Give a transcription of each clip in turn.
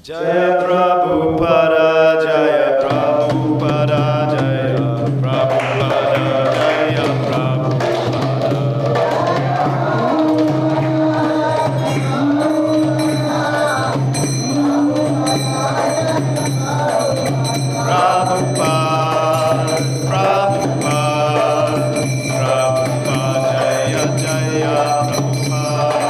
Jaya Prabhupada, Jaya Prabhupada, Jaya Prabhupada, Jaya Prabhupada. Prabhupada, Prabhupada, Prabhupada, Jaya Jaya Prabhupada.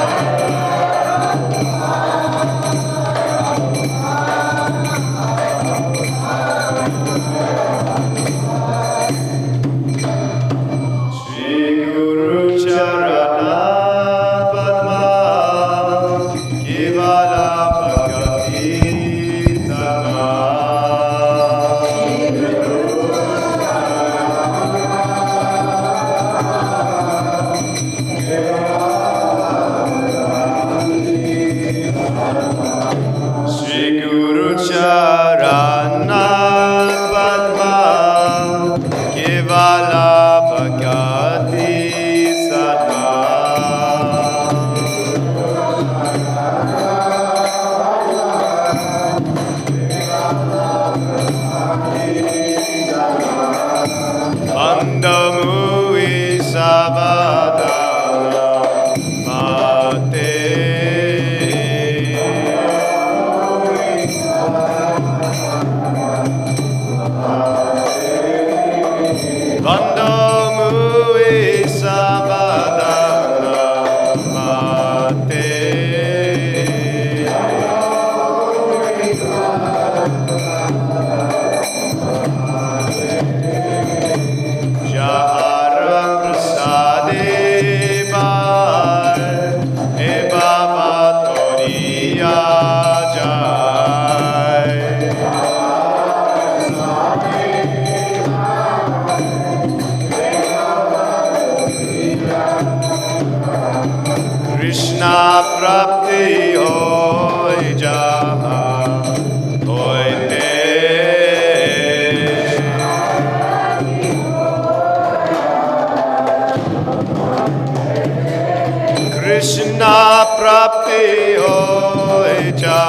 Krishna prapti hoy ja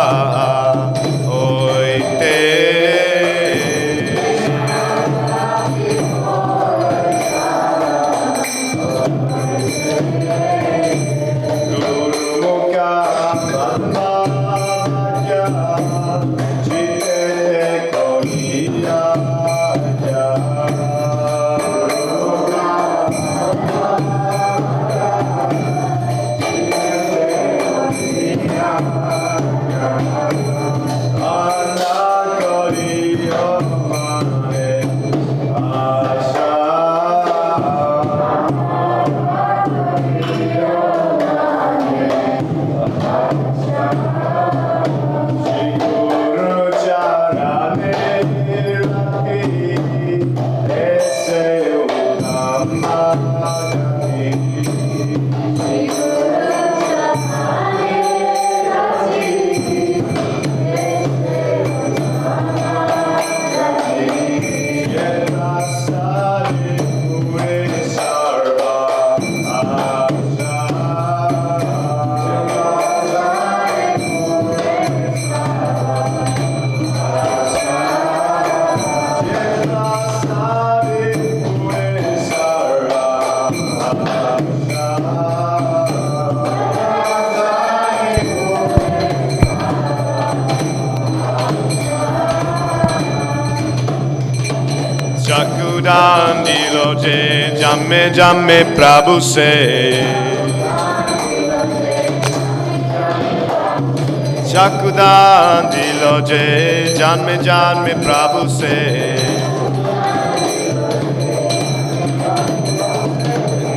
hoite. Chakudan diloje jamme jamme Prabhu se. Chakudan diloje janme janme Prabhu se.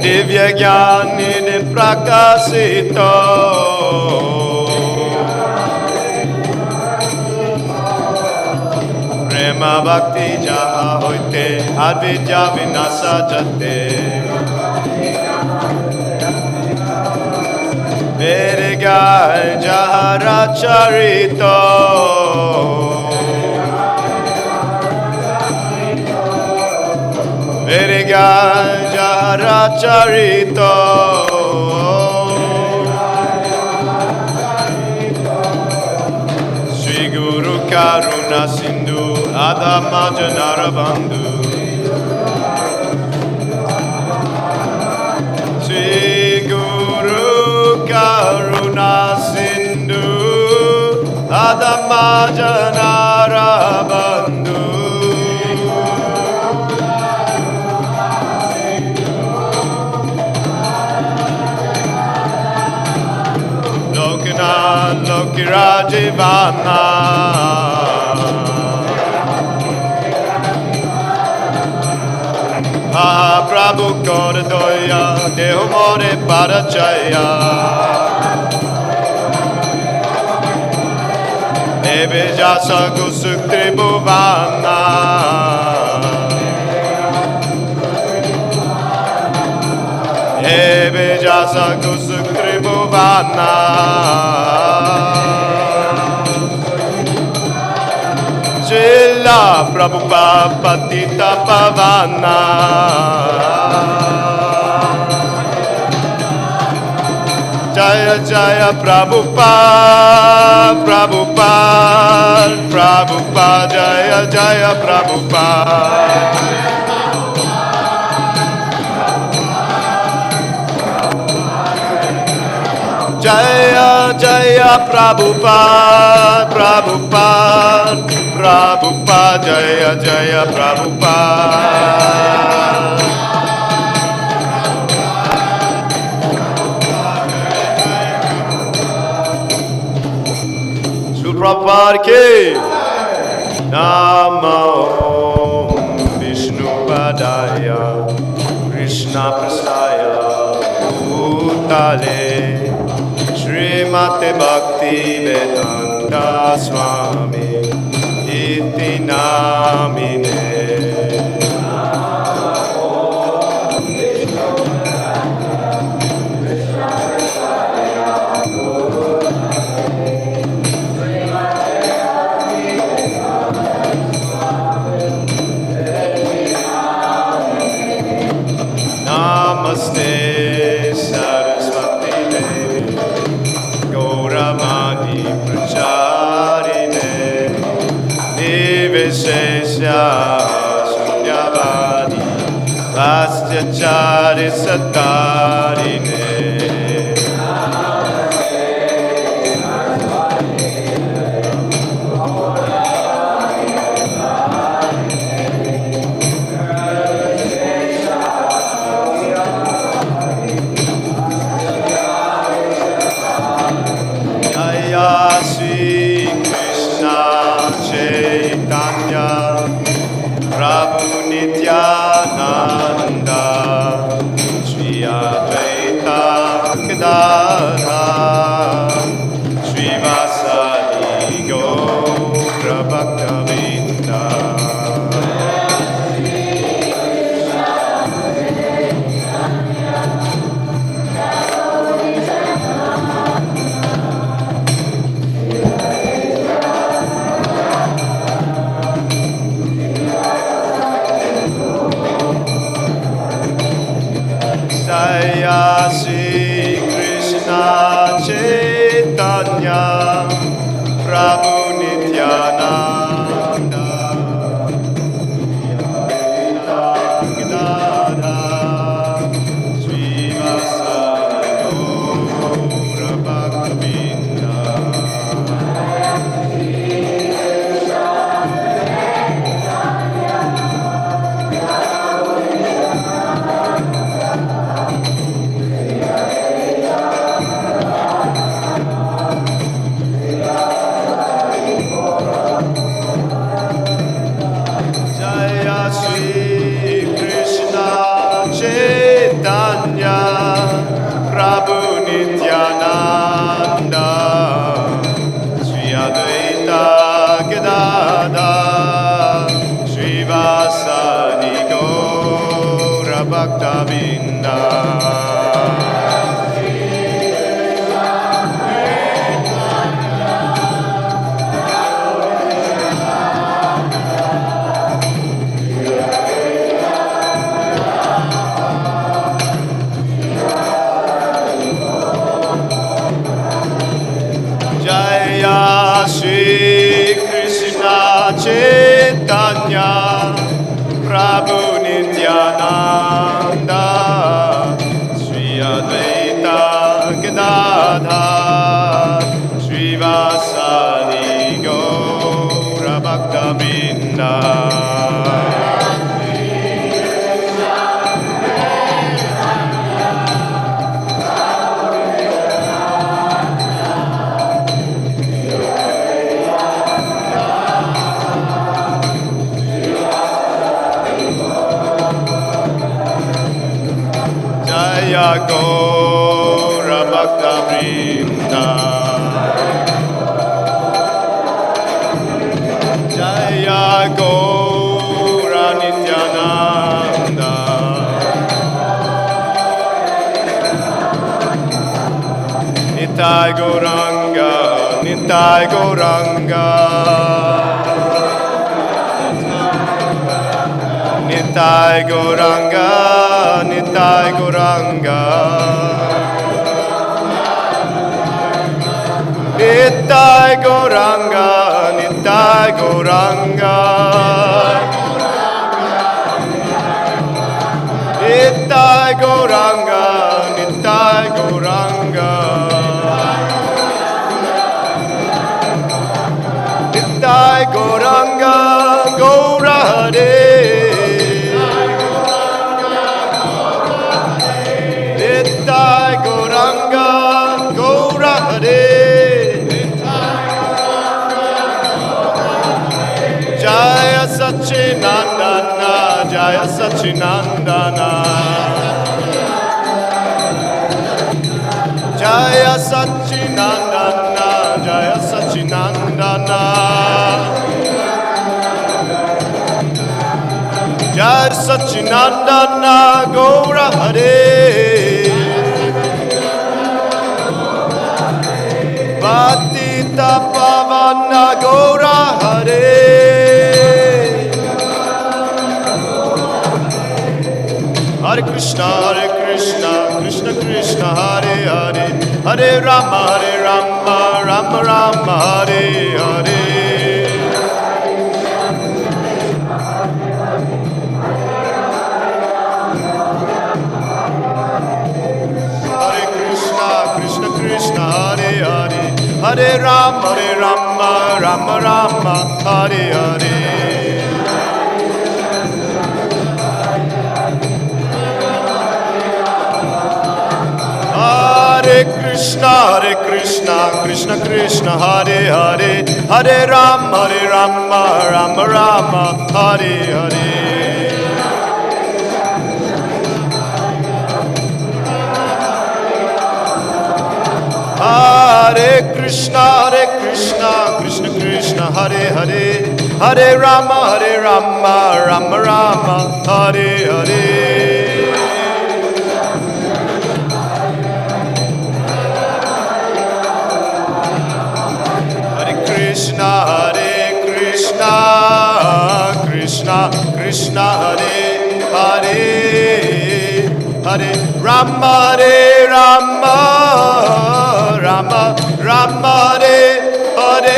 Divya gyani de prakasito. Prema bhakti jaha hoite avidya vinasa jate. Vedigay jahara charito. Charito Sri Guru Karuna Sindhu Adama Janara Bandhu Sri Guru Karuna Sindhu Adama Janara Bandhu Lokirajivana Prabhu Kodadoya Dehumore Parachaya Ebe Jasa Gusuk Tribhuvana Ebe Jasa Gusuk Tribhuvana Jilla Prabhupada Patita Pavana Jaya Jaya Prabhupada Prabhupada Prabhupada Jaya Jaya Prabhupada Jaya Jaya Prabhupada Prabhupada Prabhupada Jaya Jaya Prabhupada Prabhupada ki Namo Vishnu Padaya Krishna Prasaya Bhutale Srimate Bhakti Vedanta Swami Iti Namine Namaste Saraswati Devi Gauramani Pracharine Niveshesha Sunyavadi Vastyachari Satarine Prabhu Nityananda Sri Advaita Gadadhara Sri Vasadi Gaura Bhaktavinda Jaya Sri Krishna Chaitanya Prabhu Nityananda Gadadhara Sri Vasadi Gaura Bhaktavinda Prabhu Nityananda Sri Advaita Gadadhara Sri Vasadi Gaura Bhaktavinda Prabhu Nityananda Sri Advaita Gadadhar Srivasadi Gaura Bhakta Vrinda Jaya Gaura Bhakta Vrinda Jaya Gaura Nityananda Nitai Gauranga Nitai Gauranga Nitai Gauranga Nitai Gauranga Nitai Gauranga Nitai Gauranga Nitai Gauranga Nitai Gauranga Nitai Gauranga Gaura Hare Nitai Gauranga Gaura Hare Jaya Sachinandana Jaya Sachinandana Jaya Sachinandana Jaya Sachinandana Jaya Sachinandana Gaura Hare Patita Pavana Gaura Hare Hare Krishna Krishna Krishna Hare Hare Hare Rama Rama Rama Hare Hare Krishna Krishna Hare Hare Hare Rama Rama Rama Hare Hare Hare Krishna Krishna Krishna Hare Hare Hare Rama Rama Rama Hare Hare Hare Krishna Krishna Krishna Hare Hare Hare Rama Rama Rama Hare Hare Hare Krishna Krishna Hare Hare Hare Rama Rama Hare Hare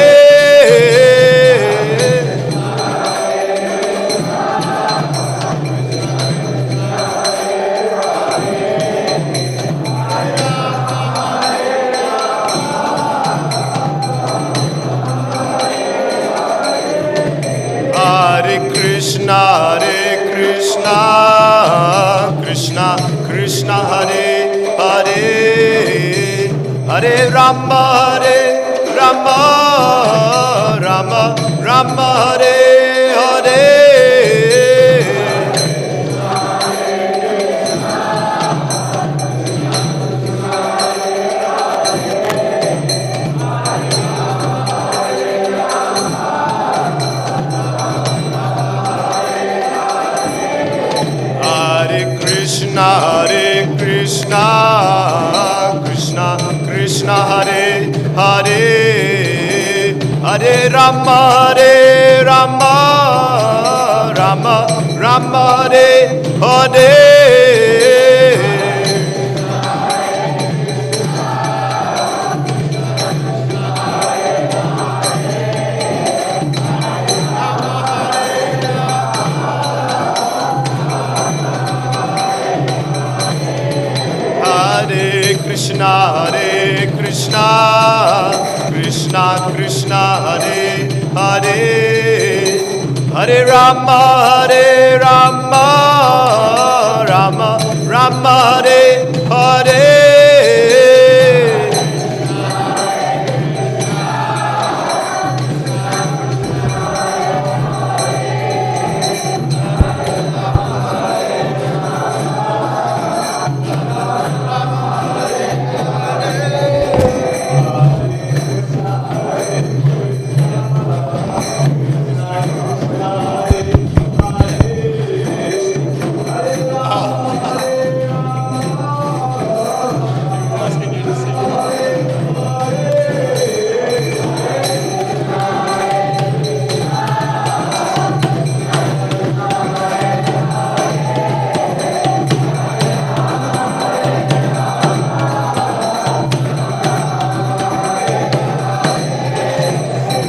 Hare Krishna Krishna Hare Hare Hare Rama Rama Hare Hare Krishna Hare Hare Hare Rama Rama Hare Hare Krishna, Hare Krishna, Krishna Krishna, Hare Hare, Hare Rama, Hare Rama, Rama Rama, Hare Hare.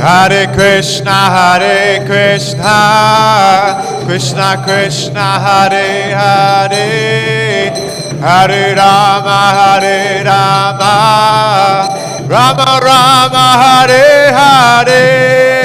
Hare Krishna, Krishna Krishna, Hare Hare, Hare Rama, Rama Rama, Hare Hare.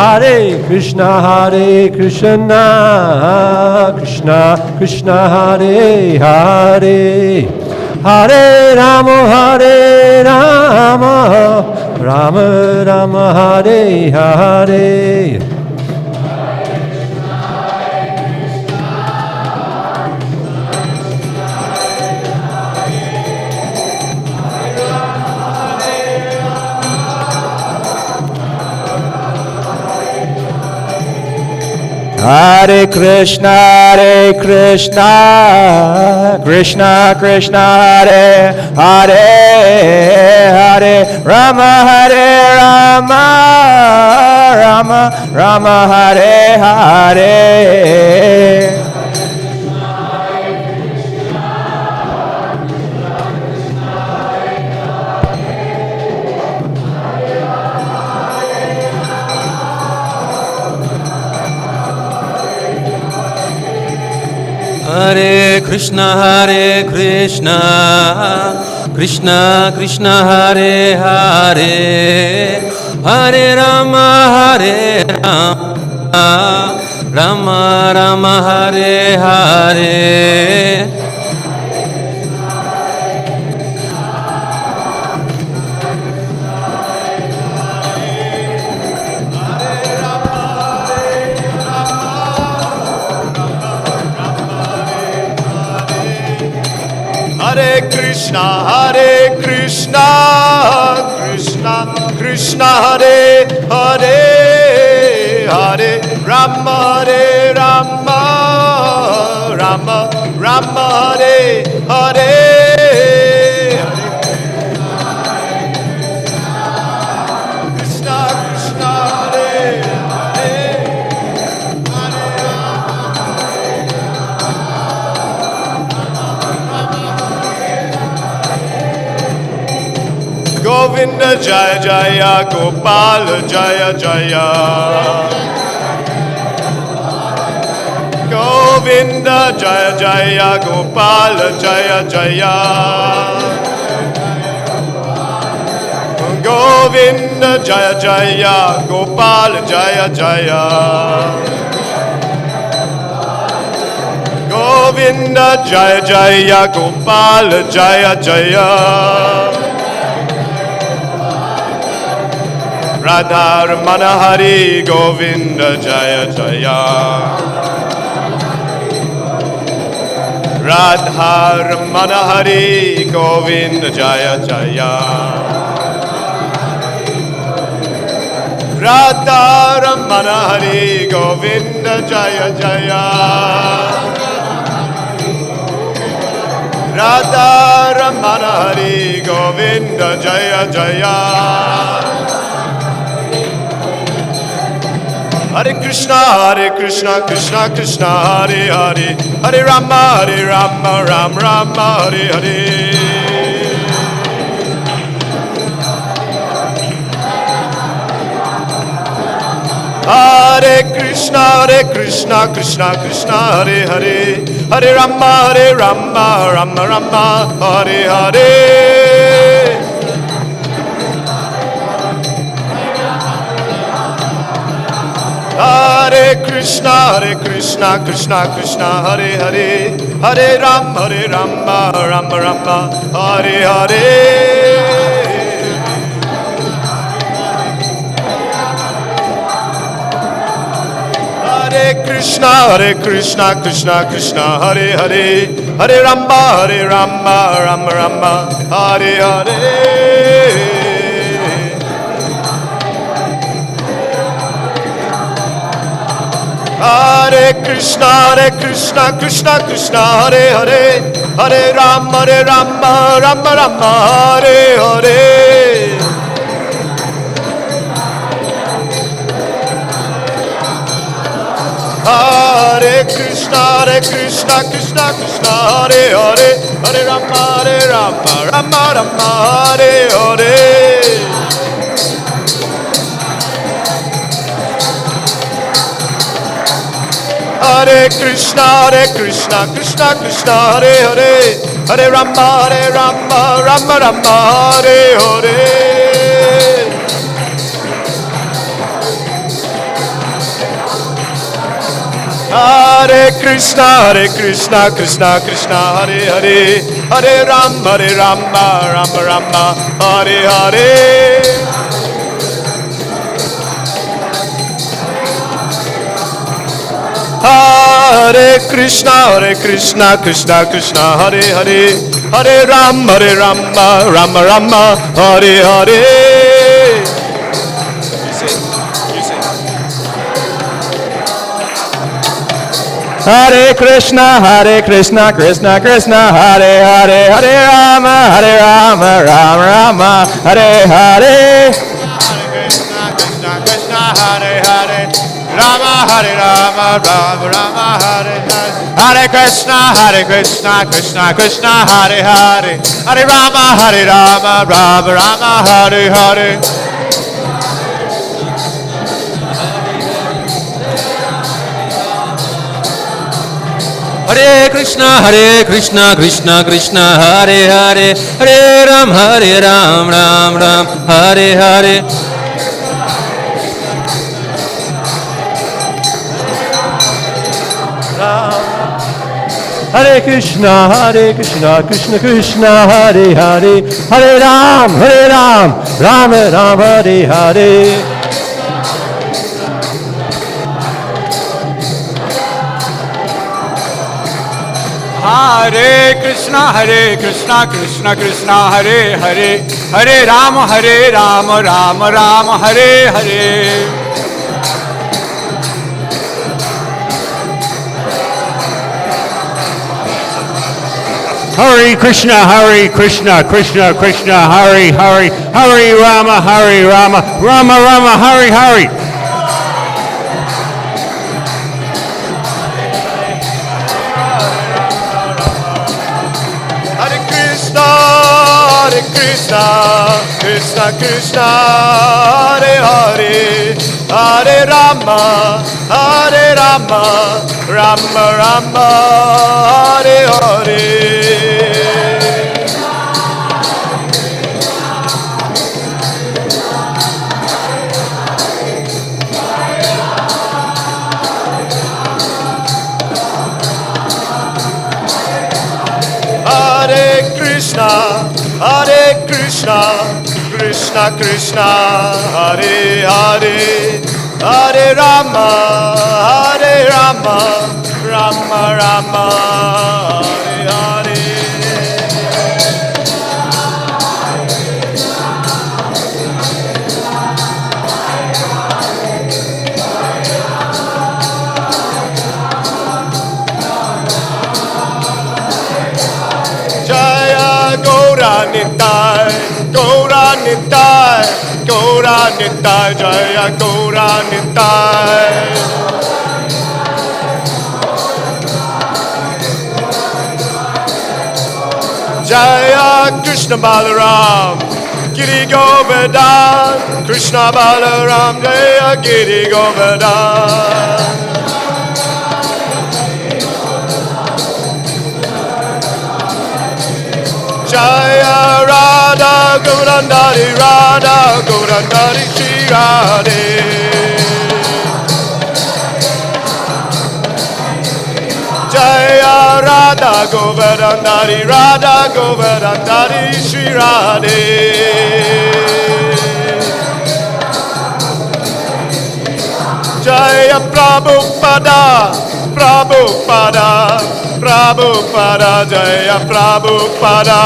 Hare Krishna, Krishna Krishna, Hare Hare, Hare Rama, Rama Rama, Hare Hare. Hare Krishna, Krishna Krishna, Hare Hare, Hare Rama, Rama Rama, Hare Hare. Hare Krishna, Krishna Krishna, Hare Hare, Hare Rama, Rama Rama, Hare Hare. Hare Krishna, Krishna Krishna, Hare Hare, Hare Rama, Rama Rama, Hare Hare. Krishna Krishna, Hare Hare, Hare Govinda Jaya Jaya, Gopal Jaya Jaya, Govinda Jaya Jaya, Gopal Jaya Jaya, Govinda Jaya Jaya, Gopal Jaya Jaya, Govinda Jaya Jaya, Gopal Jaya Jaya. Radha Ramana Hari Govinda Jaya Jaya, Radha Ramana Hari Govinda Jaya Jaya, Radha Ramana Hari Govinda Jaya Jaya, Radha Ramana Hari Govinda Jaya Jaya. Hare Krishna, Krishna Krishna, Hare Hare, Hare Rama, Rama Rama, Hare Hare. Hare Krishna, Krishna Krishna, Hare Hare, Hare Rama, Rama Rama, Hare Hare. Hare Krishna, Krishna Krishna, Hare Hare, Hare Rama, Rama Rama, Hare Hare. Hare Krishna, Krishna, Hare Hare, Hare Rama, Rama Rama, Hare Hare. Hare Krishna, Krishna, Hare Hare, Hare Rama, Rama Rama, Hare Hare. Hare Krishna, Krishna, Hare Hare, Hare Rama, Rama Rama, Hare Hare. Hare Krishna, Krishna, Hare Hare, Hare Rama, Rama Rama, Hare Hare. Hare Krishna, Krishna, Hare Hare, Hare Rama, Rama Rama, Hare Hare. Hare Krishna, Krishna, Hare Hare, Hare Rama, Rama Rama, Hare Hare. You sing. Hare Krishna, Krishna, Hare Hare, Hare Rama, Rama Rama, Hare Hare. Krishna, Hare Hare, Rama, Rama Rama, Hare Hare. Hare Krishna, Krishna, Hare Hare, Hare Rama, Rama Rama, Hare Hare. Hare Krishna, Krishna, Hare Hare, Hare Ram, Ram, Hare Hare. Hare Krishna, Krishna, Hare Hare, Hare Ram, Rama Rama, Hare Hare. Hare Krishna, Krishna, Hare Hare, Hare Rama, Rama, Hare Hare. Hare Krishna, Krishna, Hare Hare, Hare Rama, Rama, Hare Hare. Hare Krishna, Krishna, Hare Hare, Hare Rama, Rama Rama, Hare Hare. Hare Krishna, Krishna, Hare Hare, Hare Rama, Rama Rama, Hare Hare. Jaya Gaura Nitai, Gaura Nitai, Jaya Gaura Nitai. Jaya Krishna Balaram, Giri Govardhana, Krishna Balaram, Jaya Giri Govardhana. Jaya Radha Govardhana, Radha Govardhana, Shri Radhe. Jaya Radha Govardhana, Radha Govardhana, Shri Radhe. Jaya Prabhupada, Prabhupada, Prabhupada, Jaya Prabhupada.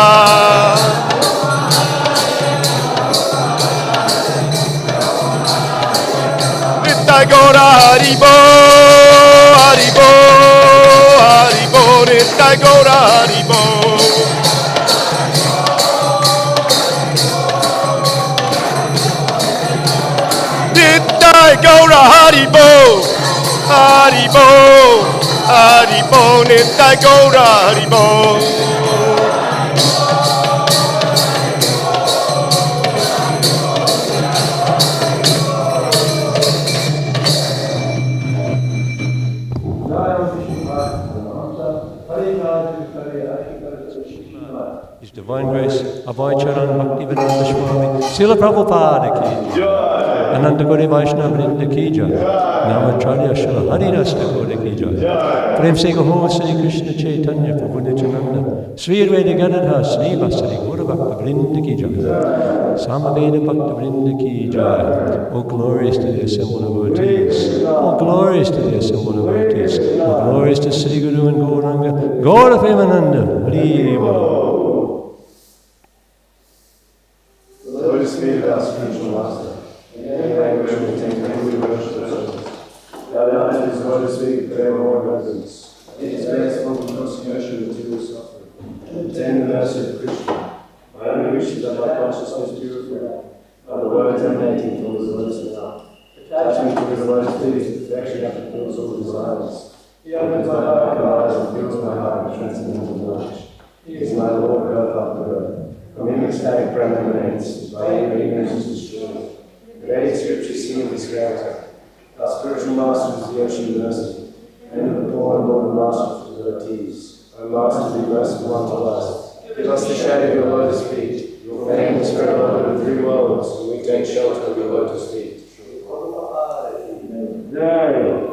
Nitya Gaura Haribo, Haribo, Haribo, Nitya Gaura Haribo. Nitya Gaura Haribo, Haribo, Haribo, Nitya Gaura Haribo. His Divine Grace, Abhay Charan Bhaktivedanta Swami, Srila Prabhupada ki jai, Ananta Gauri Vaishnava Vrinda ki jai, Namacharya Srila Haridas Thakur ki jai, Prem Se Kaho Sri Krishna Chaitanya Prabhu Nityananda, Sri Advaita Gadadhar Sri Vasari Gaura Bhakta Vrinda ki jai, Samaveda Bhakta Vrinda ki jai. Oh, glorious to the assembled devotees! Oh, glorious to the assembled devotees! Oh, glorious to Sri Guru and Gauranga, God of Emananda, Hari Bol. The Lotus feet of our spiritual master, in any language we take and we worship the Lotus. Bow down to his Lotus feet, pray more reverence. It is best for the consummation of material suffering. Obtain the mercy of Krishna. My only wish is that my consciousness purified by the words emanating from his Lotus mouth. Touch me to his Lotus feet is perfection that fulfills all desires. He opens my dark eyes and fills my heart with transcendental knowledge. He is my Lord, birth after birth. From him ecstatic Brahma emanates, by him ignorance is destroyed. The Vedic scriptures sing of his character. Our spiritual master is the ocean of mercy, and of the poor and Lord master for the devotees. O Master, be merciful unto us. Give us the shade of your lotus feet. Your fame is spread over the three worlds, and we take shelter of your lotus feet. Yay!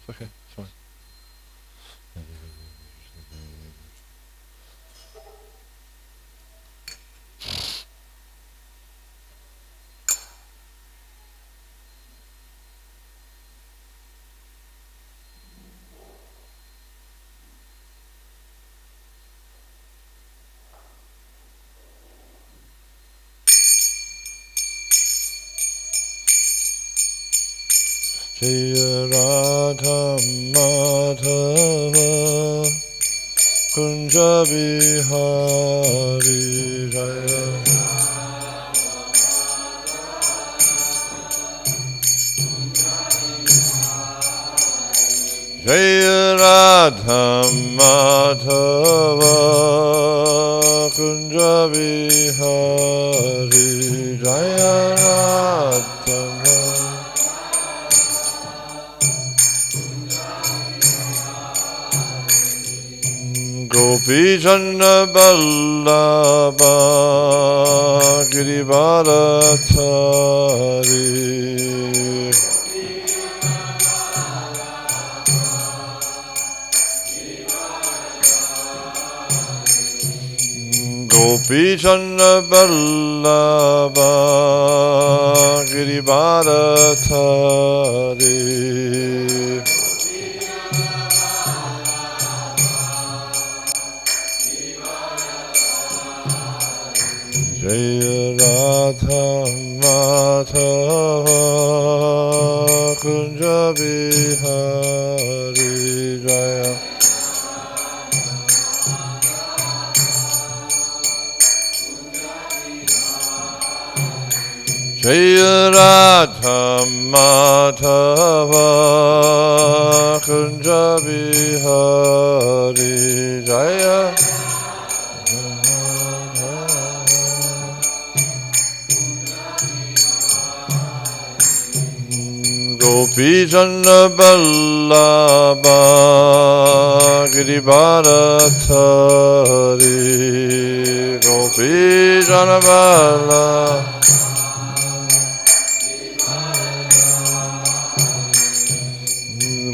okay, it's fine. Jaya Radha Madhava Kunja Bihari Jaya Jaya Radha Madhava Kunja Bihari Jaya Radha Gopi Janna Ballabha Girivarathari Gopi Janna Ballabha Girivarathari Jaya Radha Madhava Kunja Bihari Jaya Jaya Radha Madhava Kunja Bihari Jaya Gopi Janna Ballabha Girivarathari Gopi Janna Ballabha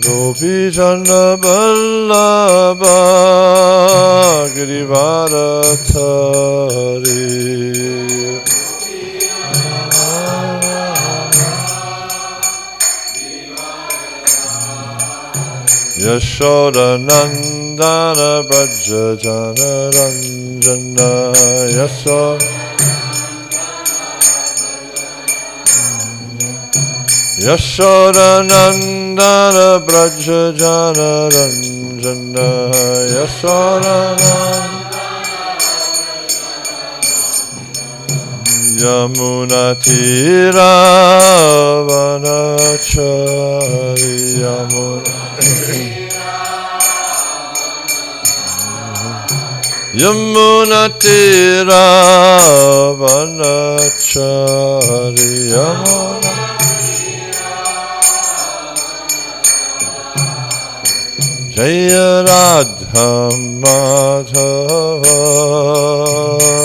Gopi Janna Ballabha Girivarathari Yashoda Nandana Braja Jana Ranjana Yashoda Nandana Braja Jana Ranjana Yashoda Yamuna Tira Vanachari Yamuna Yamuna Tira Vanachari Yamuna Jaya Radha Madhava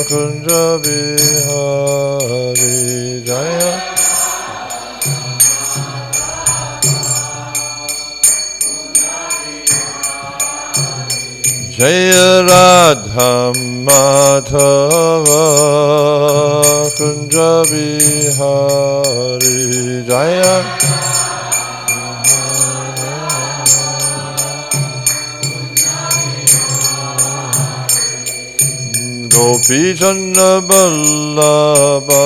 Kunja Bihari Jaya Jaya Radha Madhava Kunja Bihari Jaya Gopi Janna Ballabha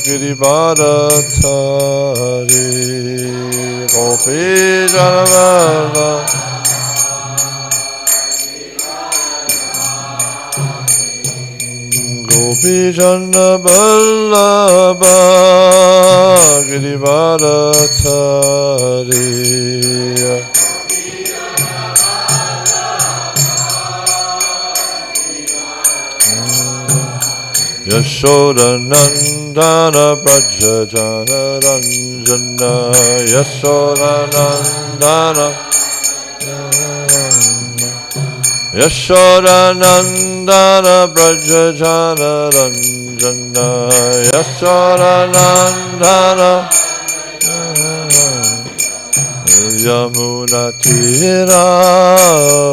Girivarathari Gopi Janna Ballabha Gopi Janna Ballabha Girivarathari Yashoda Nandana Braja Jana Ranjana Yashoda Nandana Yashoda Nandana Braja Jana Ranjana Yashoda Nandana Yamunatira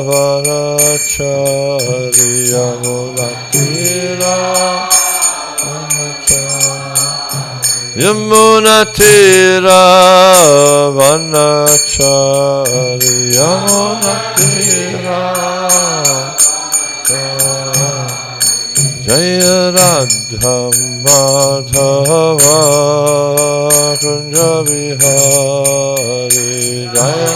Vanachari Yamunatira Yamunatira Vanachari Yamunatira Jaya Radha Madhava Kunja Vihari Jaya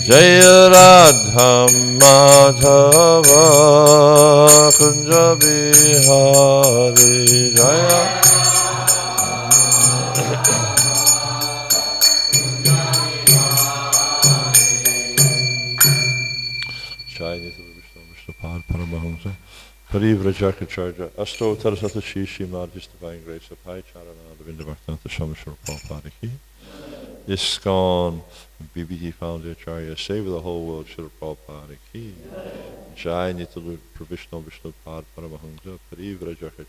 Jaya Radha Madhava Kunja Vihari Jaya Paramahamsa, Parivrajaka Asto Tarasata Shishi Margis Divine Grace of Pai Charana, the Vindavakanta Shamashur Prabhupada ISKCON, BBT Founder Acharya, Save the Whole World, Shri Prabhupada Ki, Jai Nitalu Provisional Vishnu Pad Paramahamsa, Parivrajaka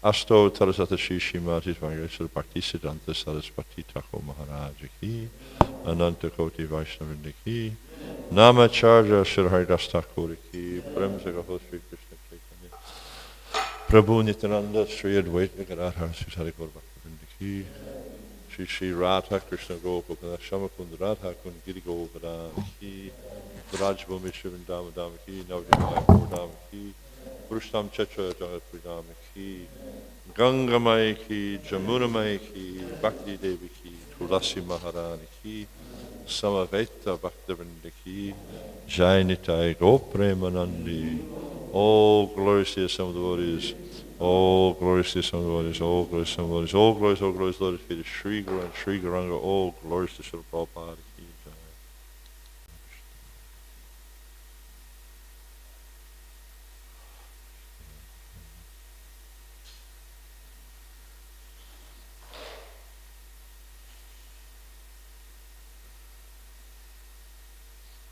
Asto Tarasata Shishi Margis Divine Grace of Bhakti Siddhanta Saraswati Thakur Maharaj Ki, Ananta Koti Vaishnavinda Ki, Nama Charja Shri Haridas Thakur Ki, Prem Jagaho Shri Krishna Chaitanya, Prabhu Nityananda Shri Advaita Gadadhar Shri Hari Gaur Bhaktivinoda Ki, Shri Radha Krishna Gopakunda Shamakunda Radha Kund Giri Govardhana Ki, Vrajbhumi Shri Vrindama Dama Ki, Navjamaya Purnama Ki, Purushtam Chachra Jagat Purnama Ki, Ganga Mai Ki, Jamuna Mai Ki, Bhakti Devi Ki, Tulasi Maharani Ki, Samaveta Bhaktivinoda Ki, Jai Nitai Gopremanandi. All glories to some of the devotees, all glories to some of the devotees, all glories to some of the devotees, all glories, glories to the Sri Guru and Sri Gauranga, all glories to Srila Prabhupada Ki.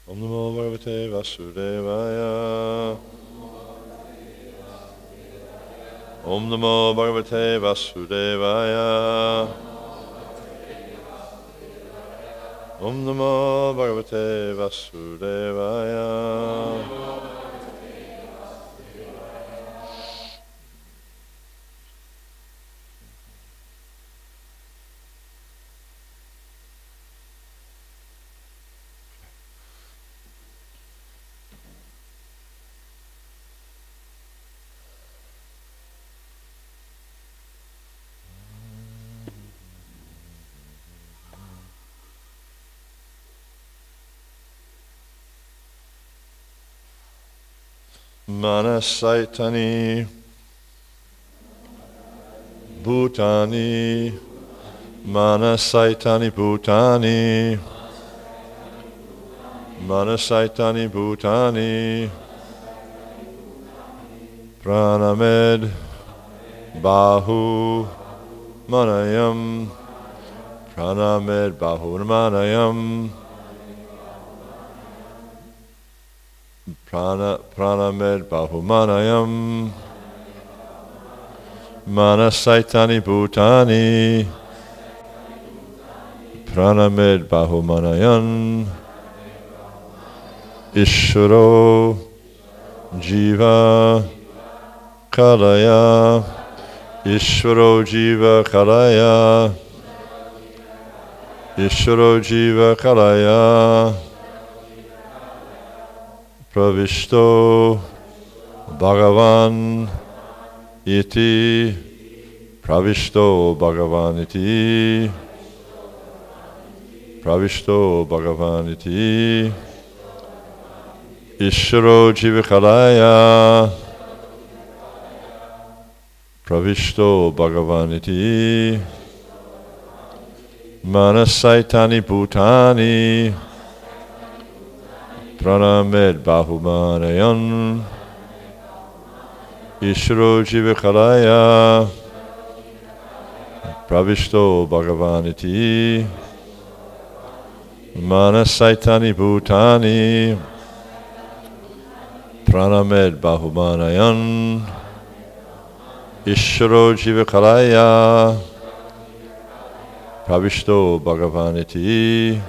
Om Namo Bhagavate Vasudevaya. Om Namo Bhagavate Vasudevaya. Om Namo Bhagavate Vasudevaya. Manasaitani Bhutani Manasaitani Bhutani Manasaitani Bhutani Pranamed Bahu Manayam Pranamed Bahu Manayam Pranamed Bahumanayam Manasaitani Bhutani Pranamed Bahumanayan Ishvaro Jiva Kalaya Ishvaro Jiva Kalaya Ishvaro Jiva Kalaya Pravishto Bhagavan iti Pravishto Bhagavan iti Pravishto Bhagavan iti Ishvaro Jivakalaya Pravishto Bhagavan iti Manasaitani Bhutani Pranamed Bahumanayan Ishvaro Jivakalaya Pravishto Bhagavaniti Manasaitani Bhutani Pranamed Bahumanayan Ishvaro Jivakalaya Pravishto Bhagavaniti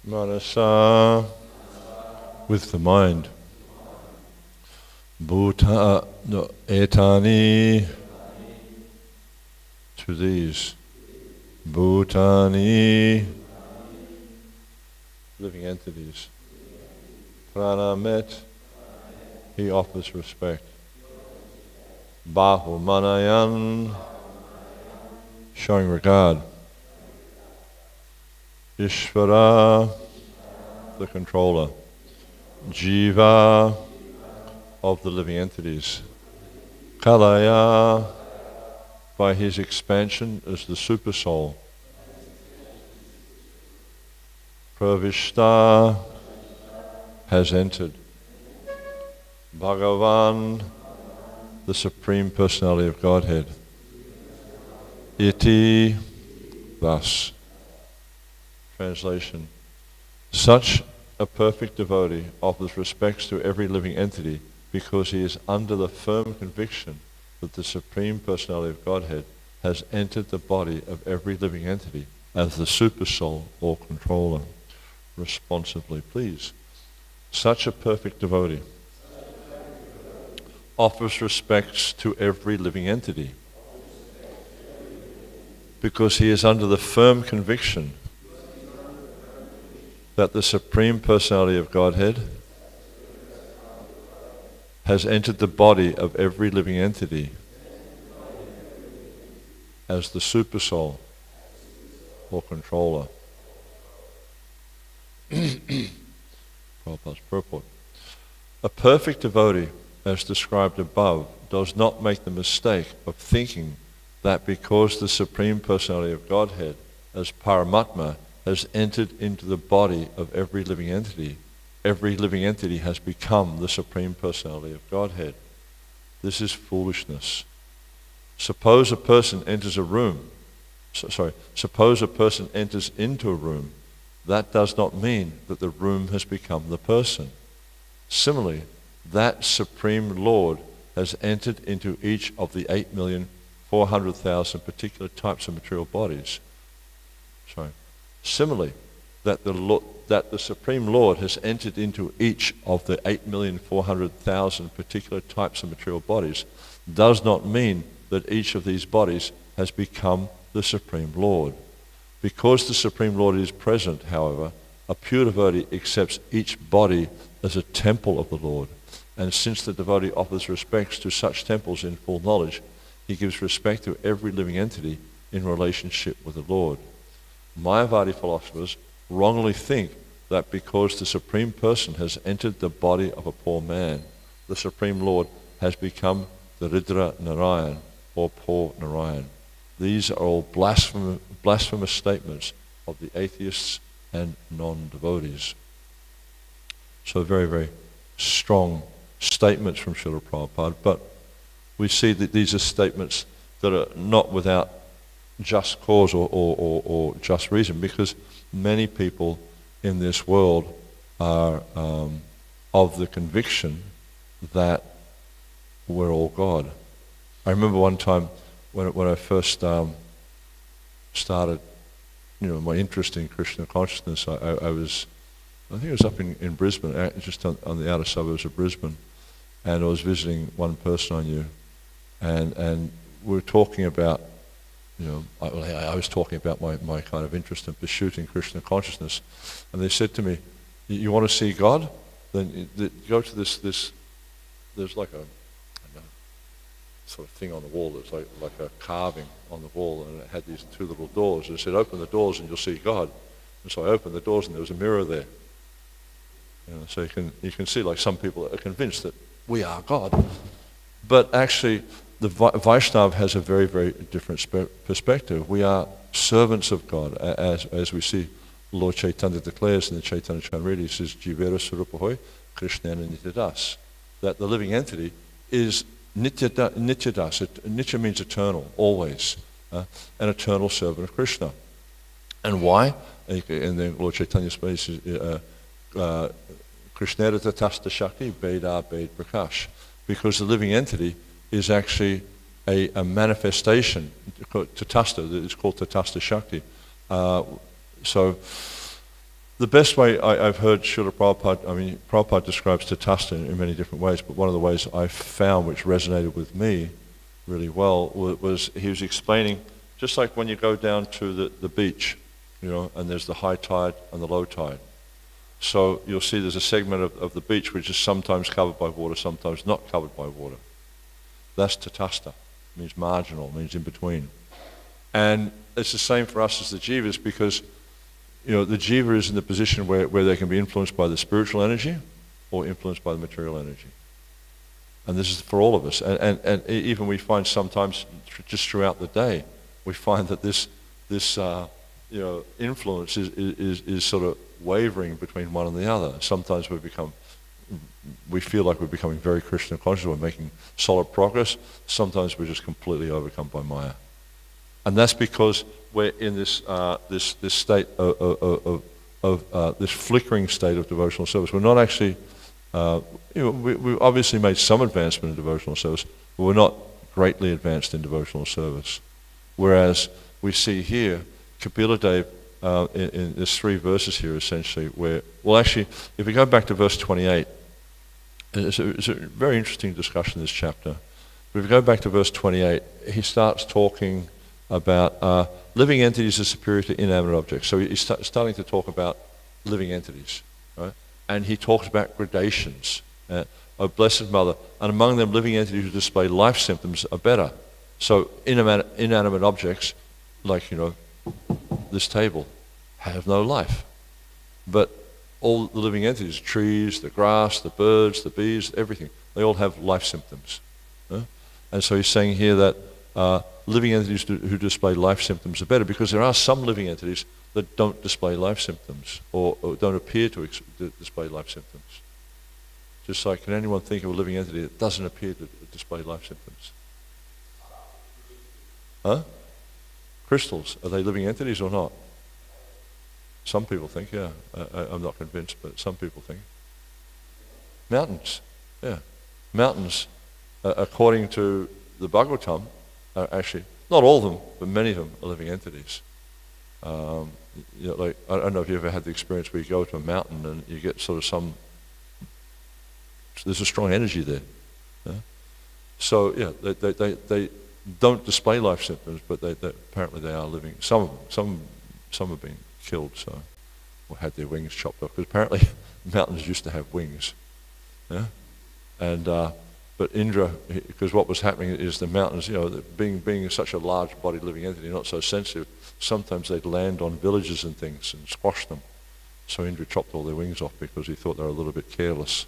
Manasa, with the mind. Bhuta no, etani, to these. Bhutani, living entities. Pranamet, he offers respect. Bahu manayan, showing regard. Ishvara, the controller. Jiva, of the living entities. Kalaya, by his expansion as the super soul. Pravishta, has entered. Bhagavan, the Supreme Personality of Godhead. Iti, thus. Translation. Such a perfect devotee offers respects to every living entity because he is under the firm conviction that the Supreme Personality of Godhead has entered the body of every living entity as the super soul or controller. Responsively, please. Such a perfect devotee offers respects to every living entity because he is under the firm conviction that the Supreme Personality of Godhead has entered the body of every living entity as the super soul or controller. Prabhupada's purport. A perfect devotee, as described above, does not make the mistake of thinking that because the Supreme Personality of Godhead, as Paramatma, has entered into the body of every living entity has become the Supreme Personality of Godhead. This is foolishness. Suppose a person enters into a room, that does not mean that the room has become the person. Similarly, that Supreme Lord has entered into each of the 8,400,000 particular types of material bodies. Similarly, that the Supreme Lord has entered into each of the 8,400,000 particular types of material bodies does not mean that each of these bodies has become the Supreme Lord. Because the Supreme Lord is present, however, a pure devotee accepts each body as a temple of the Lord. And since the devotee offers respects to such temples in full knowledge, he gives respect to every living entity in relationship with the Lord. Mayavadi philosophers wrongly think that because the Supreme Person has entered the body of a poor man, the Supreme Lord has become the Ridra Narayan or poor Narayan. These are all blasphemous statements of the atheists and non-devotees. So very, very strong statements from Srila Prabhupada, but we see that these are statements that are not without just cause or just reason, because many people in this world are of the conviction that we're all God. I remember one time when I first started, my interest in Krishna consciousness, I think it was up in Brisbane, just on the outer suburbs of Brisbane, and I was visiting one person I knew, and we were talking about, I was talking about my kind of interest and pursuit in Krishna consciousness, and they said to me, "You want to see God? Then go to this. There's like a sort of thing on the wall that's like a carving on the wall, and it had these two little doors. And it said, open the doors and you'll see God." And so I opened the doors and there was a mirror there. So you can see, like, some people are convinced that we are God. But actually, the Vaishnava has a very, very different perspective. We are servants of God, as we see Lord Chaitanya declares in the Chaitanya Charitamrita. He says, Jivera Surupahoy, Krishnana Nityadas. That the living entity is Nityadas. Nitya means eternal, always. An eternal servant of Krishna. And why? And then Lord Chaitanya says, Krishnera Tatasta Shakti, Veda Ved Prakash. Because the living entity is actually a manifestation, Tatasta, it's called Tatasta Shakti. So the best way I've heard Srila Prabhupada, Prabhupada describes Tatasta in many different ways, but one of the ways I found which resonated with me really well was he was explaining, just like when you go down to the beach, and there's the high tide and the low tide. So you'll see there's a segment of the beach which is sometimes covered by water, sometimes not covered by water. That's Tatasta, means marginal, means in between. And it's the same for us as the jivas, because the jiva is in the position where they can be influenced by the spiritual energy or influenced by the material energy. And this is for all of us. And even we find sometimes, just throughout the day, we find that this influence is sort of wavering between one and the other. Sometimes we feel like we're becoming very Krishna conscious, we're making solid progress. Sometimes we're just completely overcome by Maya. And that's because we're in this state of this flickering state of devotional service. We're not actually, we obviously made some advancement in devotional service, but we're not greatly advanced in devotional service. Whereas we see here, Kapila Dev, in there's 3 verses here essentially, where, well actually, if we go back to verse 28, it's a very interesting discussion in this chapter. But if we go back to verse 28, he starts talking about living entities are superior to inanimate objects. So he's starting to talk about living entities, right? And he talks about gradations. O Blessed Mother, and among them living entities who display life symptoms are better. So inanimate objects, like this table, have no life. But all the living entities, trees, the grass, the birds, the bees, everything, they all have life symptoms. And so he's saying here that living entities who display life symptoms are better, because there are some living entities that don't display life symptoms or don't appear to display life symptoms. Just like, can anyone think of a living entity that doesn't appear to display life symptoms? Huh? Crystals, are they living entities or not? Some people think, yeah. I'm not convinced, but some people think. Mountains, yeah. Mountains, according to the Bhagavatam, are actually, not all of them, but many of them are living entities. Like, I don't know if you ever had the experience where you go to a mountain and you get sort of there's a strong energy there. Yeah? So yeah, they don't display life symptoms, but apparently they are living. Some have been killed, or had their wings chopped off, because apparently mountains used to have wings. Yeah? And but Indra, because what was happening is the mountains, being such a large-bodied living entity, not so sensitive, sometimes they'd land on villages and things and squash them. So Indra chopped all their wings off because he thought they were a little bit careless.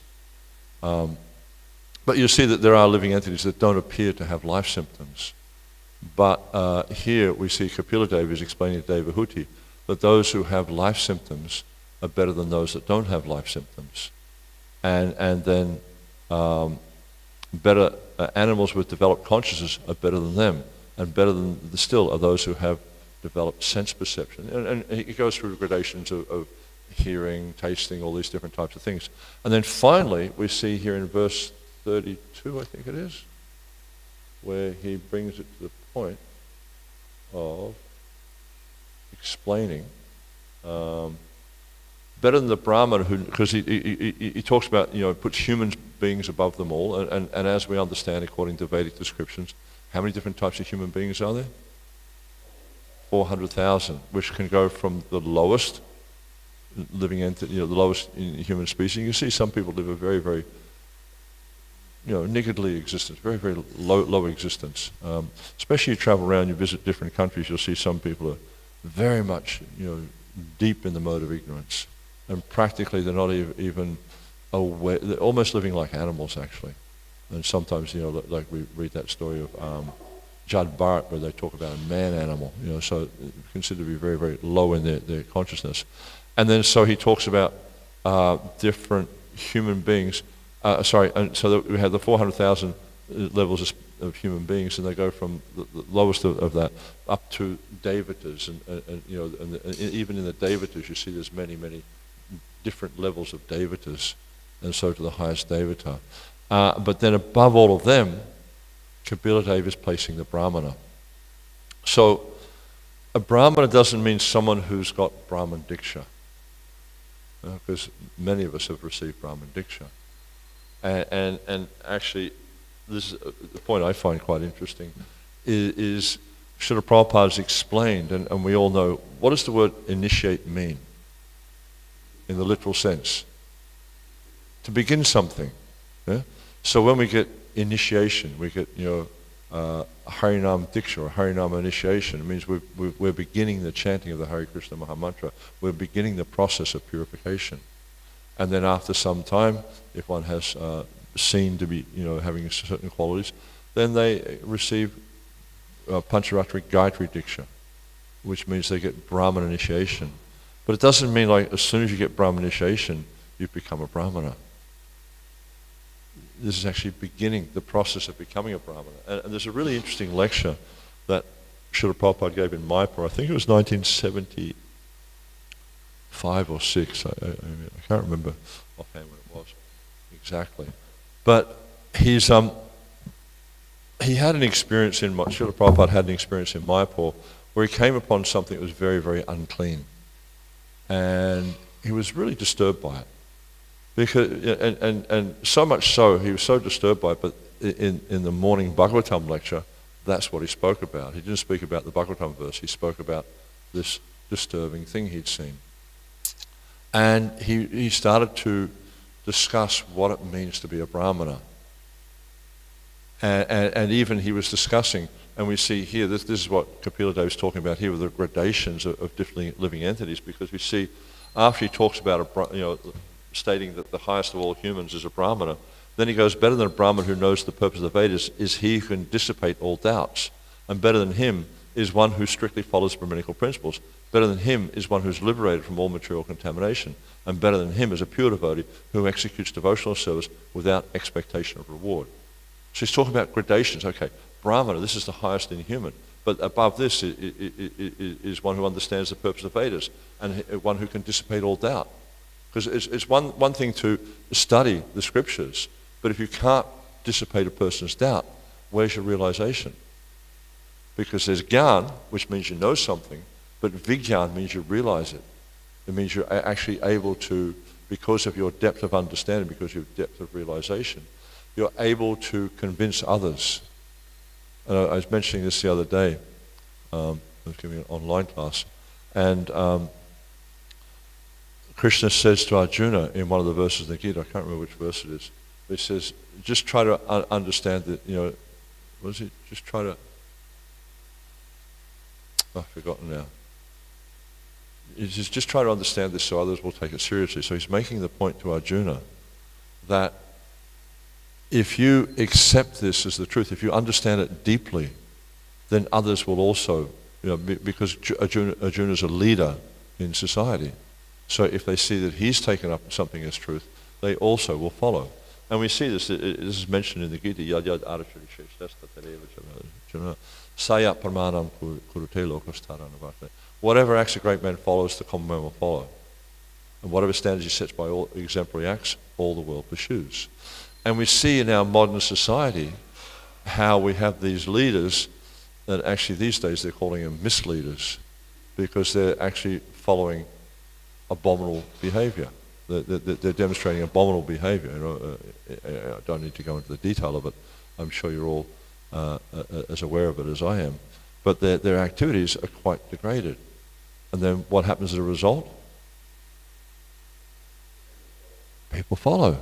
But you see that there are living entities that don't appear to have life symptoms. But here we see Kapila Dev is explaining to Devahuti that those who have life symptoms are better than those that don't have life symptoms. And then better animals with developed consciousness are better than them. and better than still are those who have developed sense perception. And it goes through gradations of hearing, tasting, all these different types of things. And then finally, we see here in verse 32, I think it is, where he brings it to the point of explaining better than the Brahman, because he talks about, puts human beings above them all, and as we understand according to Vedic descriptions, how many different types of human beings are there? 400,000, which can go from the lowest living entity, the lowest human species. You can see some people live a very, very, niggardly existence, very, very low existence. Especially you travel around, you visit different countries, you'll see some people are very much, deep in the mode of ignorance. And practically they're not even aware, they're almost living like animals actually. And sometimes, like we read that story of Jad Bharat, where they talk about a man animal, so considered to be very, very low in their consciousness. And then so he talks about different human beings, and so that we have the 400,000 levels of human beings, and they go from the lowest of that up to Devatas, and even in the Devatas you see there's many, many different levels of Devatas, and so to the highest Devata. But then above all of them, Kapila Deva is placing the Brahmana. So a Brahmana doesn't mean someone who's got Brahman Diksha, because many of us have received Brahman Diksha. And actually, this is the point I find quite interesting, is Srila Prabhupada's explained, and we all know, what does the word initiate mean in the literal sense? To begin something. Yeah? So when we get initiation, we get Harinam Diksha or Harinam initiation. It means we're beginning the chanting of the Hare Krishna Mahamantra. We're beginning the process of purification. And then after some time, if one has seen to be having certain qualities, then they receive Pancharatrik Gayatri Diksha, which means they get Brahman initiation. But it doesn't mean like as soon as you get Brahman initiation, you've become a Brahmana. This is actually beginning the process of becoming a Brahmana. And there's a really interesting lecture that Srila Prabhupada gave in Mayapur. I think it was 1975 or 6. I can't remember offhand when it was exactly. But he had an experience Srila Prabhupada had an experience in Mayapur where he came upon something that was very, very unclean. And he was really disturbed by it. Because, and so much so, he was so disturbed by it, but in the morning Bhagavatam lecture, that's what he spoke about. He didn't speak about the Bhagavatam verse, he spoke about this disturbing thing he'd seen. And he started to discuss what it means to be a Brahmana. And even he was discussing, and we see here, this is what Kapila Deva is talking about here with the gradations of different living entities, because we see after he talks about stating that the highest of all humans is a Brahmana, then he goes, better than a Brahman who knows the purpose of the Vedas is he who can dissipate all doubts. And better than him is one who strictly follows Brahminical principles. Better than him is one who's liberated from all material contamination. And better than him is a pure devotee who executes devotional service without expectation of reward. So he's talking about gradations. Okay, Brahmana, this is the highest in human. But above this is one who understands the purpose of the Vedas and one who can dissipate all doubt. Because it's one thing to study the scriptures, but if you can't dissipate a person's doubt, where's your realization? Because there's Gyan, which means you know something, but Vigyan means you realize it. It means you're actually able to, because of your depth of understanding, because of your depth of realization, you're able to convince others. And I was mentioning this the other day. I was giving an online class, and Krishna says to Arjuna in one of the verses of the Gita, I can't remember which verse it is, but he says, just try to understand that, what is it? Just try to, I've forgotten now. He says, just try to understand this so others will take it seriously. So he's making the point to Arjuna that if you accept this as the truth, if you understand it deeply, then others will also, because Arjuna is a leader in society. So if they see that he's taken up something as truth, they also will follow. And we see this, this is mentioned in the Gita, yad yad arachari sheshtasta. Sayat Pramanam Kurute Lokastaranavate. Whatever acts a great man follows, the common man will follow. And whatever standards he sets by all exemplary acts, all the world pursues. And we see in our modern society how we have these leaders that actually these days they're calling them misleaders because they're actually following abominable behavior. They're demonstrating abominable behavior. I don't need to go into the detail of it. I'm sure you're all as aware of it as I am. But their activities are quite degraded. And then what happens as a result? People follow,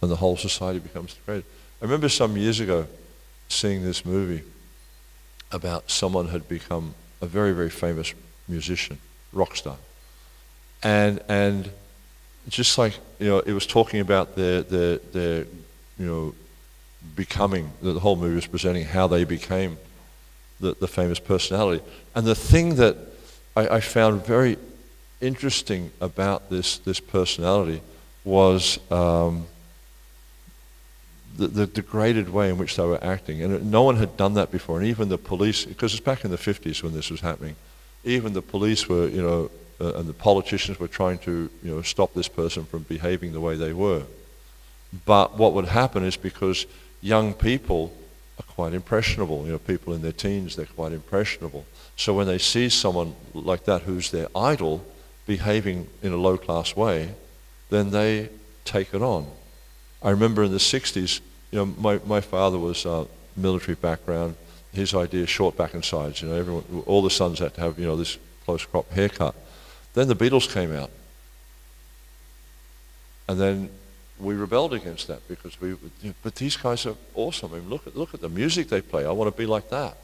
and the whole society becomes degraded. I remember some years ago seeing this movie about someone had become a very, very famous musician, rock star. And just like, it was talking about their becoming, the whole movie was presenting how they became the famous personality. And the thing that I found very interesting about this personality was the degraded way in which they were acting. And no one had done that before. And even the police, because it's back in the 50s when this was happening, even the police were, and the politicians were trying to, stop this person from behaving the way they were. But what would happen is because young people are quite impressionable, people in their teens, they're quite impressionable. So when they see someone like that who's their idol behaving in a low-class way, then they take it on. I remember in the 60s, my father was military background. His idea, short back and sides. All the sons had to have, this close crop haircut. Then the Beatles came out. And then we rebelled against that because but these guys are awesome. I mean, look at the music they play. I want to be like that,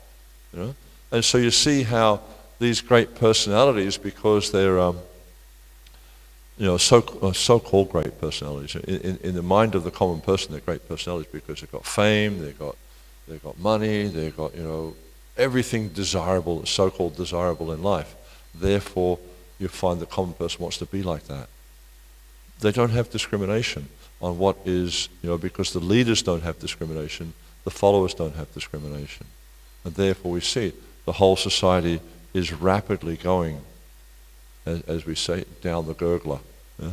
And so you see how these great personalities, because they're, so-called great personalities. In the mind of the common person, they're great personalities because they've got fame, they've got money, they've got, everything desirable, so-called desirable in life. Therefore, you find the common person wants to be like that. They don't have discrimination on what is, because the leaders don't have discrimination, the followers don't have discrimination. And therefore we see the whole society is rapidly going, as we say, down the gurgler. And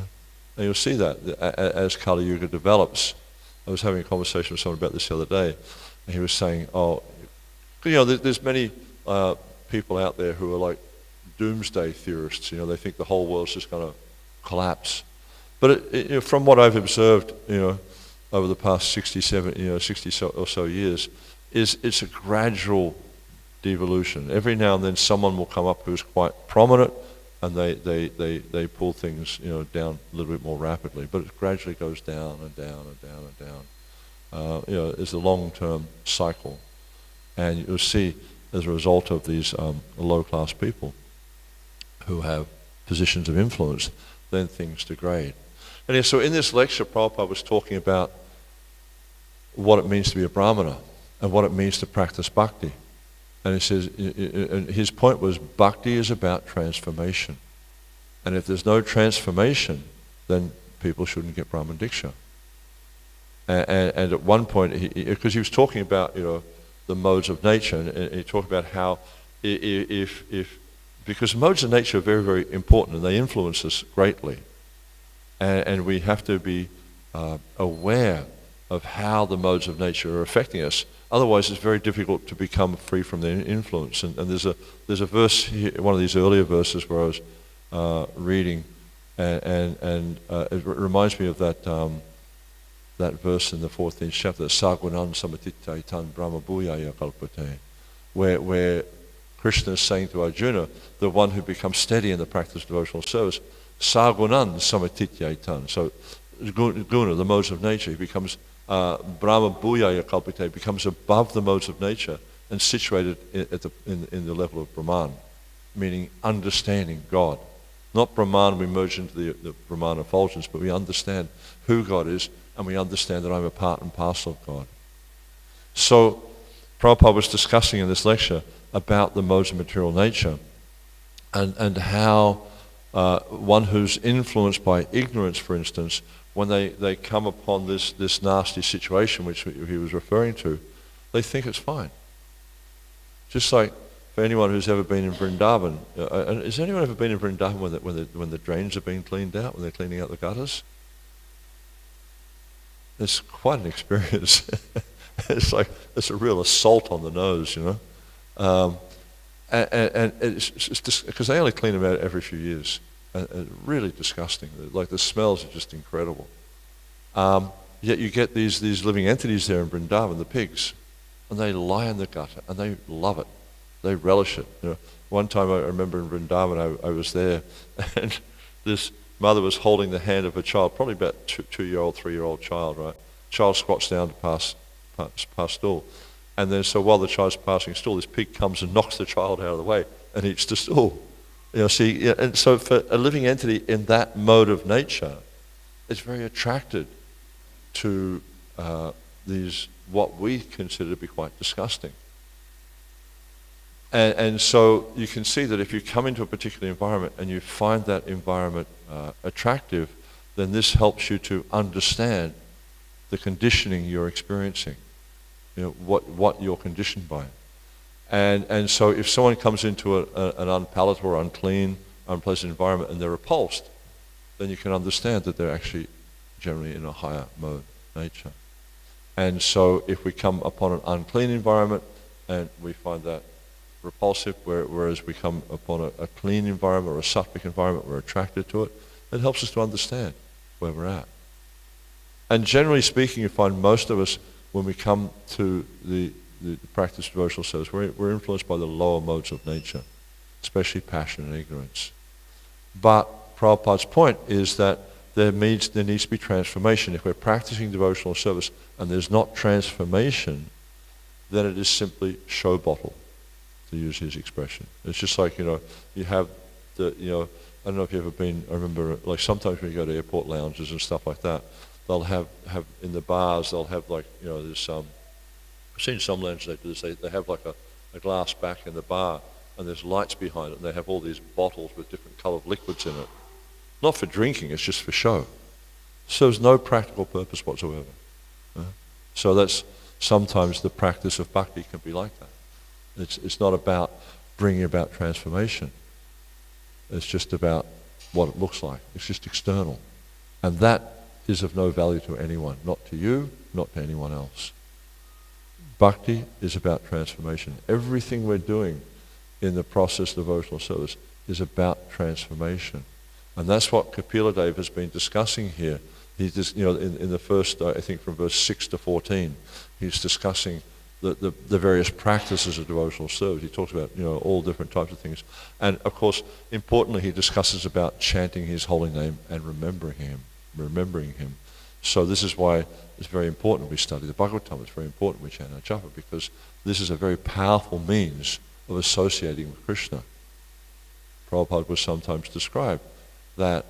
you'll see that as Kali Yuga develops. I was having a conversation with someone about this the other day, and he was saying, there's many people out there who are like doomsday theorists. They think the whole world's just going to collapse. But from what I've observed, over the past 60 or so years, it's a gradual devolution. Every now and then someone will come up who's quite prominent, and they pull things down a little bit more rapidly. But it gradually goes down and down and down and down. It's a long-term cycle, and you'll see as a result of these low-class people who have positions of influence, then things degrade. And so in this lecture, Prabhupada was talking about what it means to be a Brahmana and what it means to practice bhakti. And he says, and his point was, bhakti is about transformation. And if there's no transformation, then people shouldn't get Brahman Diksha. And at one point, because he was talking about, the modes of nature, and he talked about how because modes of nature are very, very important, and they influence us greatly. And we have to be aware of how the modes of nature are affecting us. Otherwise, it's very difficult to become free from their influence. And there's a verse here, one of these earlier verses where I was reading, and it reminds me of that verse in the 14th chapter, Sagunan Samatitaitan Brahma Bhuyaya Kalpate, where Krishna is saying to Arjuna, the one who becomes steady in the practice of devotional service, Sagunan Samatityaitan. So guna, the modes of nature, he becomes Brahma Bhuyaya Kalpate, becomes above the modes of nature and situated in the level of Brahman, meaning understanding God. Not Brahman, we merge into the Brahman effulgence, but we understand who God is, and we understand that I'm a part and parcel of God. So Prabhupada was discussing in this lecture about the modes of material nature and how one who's influenced by ignorance, for instance, when they come upon this nasty situation which he was referring to, they think it's fine. Just like for anyone who's ever been in Vrindavan, and has anyone ever been in Vrindavan when the drains are being cleaned out, when they're cleaning out the gutters? It's quite an experience. It's a real assault on the nose, and it's just because they only clean them out every few years. Really disgusting. Like the smells are just incredible. Yet you get these living entities there in Vrindavan, the pigs, and they lie in the gutter and they love it. They relish it. One time I remember in Vrindavan, I was there, and this mother was holding the hand of a child, probably about 2-year-old, 3-year-old child, right? Child squats down to pass stool. And then so while the child's passing stool, this pig comes and knocks the child out of the way and eats the stool. And so for a living entity in that mode of nature, it's very attracted to these, what we consider to be quite disgusting. And so you can see that if you come into a particular environment and you find that environment attractive, then this helps you to understand the conditioning you're experiencing, what you're conditioned by. And so if someone comes into an unpalatable or unclean, unpleasant environment and they're repulsed, then you can understand that they're actually generally in a higher mode nature. And so if we come upon an unclean environment and we find that repulsive, whereas we come upon a clean environment or a sattvic environment, we're attracted to it, it helps us to understand where we're at. And generally speaking, you find most of us, when we come to the practice of devotional service, we're influenced by the lower modes of nature, especially passion and ignorance. But Prabhupada's point is that there needs to be transformation. If we're practicing devotional service and there's not transformation, then it is simply show bottle, to use his expression. It's just like, you have I don't know if you've ever been, I remember, like sometimes when you go to airport lounges and stuff like that, they'll have in the bars, they'll have like, there's I've seen some lounges that do this, they have like a glass back in the bar and there's lights behind it and they have all these bottles with different coloured liquids in it. Not for drinking, it's just for show. Serves no practical purpose whatsoever. So that's sometimes the practice of bhakti can be like that. It's not about bringing about transformation. It's just about what it looks like. It's just external. And that is of no value to anyone, not to you, not to anyone else. Bhakti is about transformation. Everything we're doing in the process of devotional service is about transformation. And that's what Kapila Dev has been discussing here. He just, in the first, I think from verse 6 to 14, he's discussing the various practices of devotional service. He talks about, all different types of things. And of course, importantly, he discusses about chanting his holy name and remembering him. So this is why it's very important we study the Bhagavatam. It's very important we chant our japa, because this is a very powerful means of associating with Krishna. Prabhupada was sometimes described that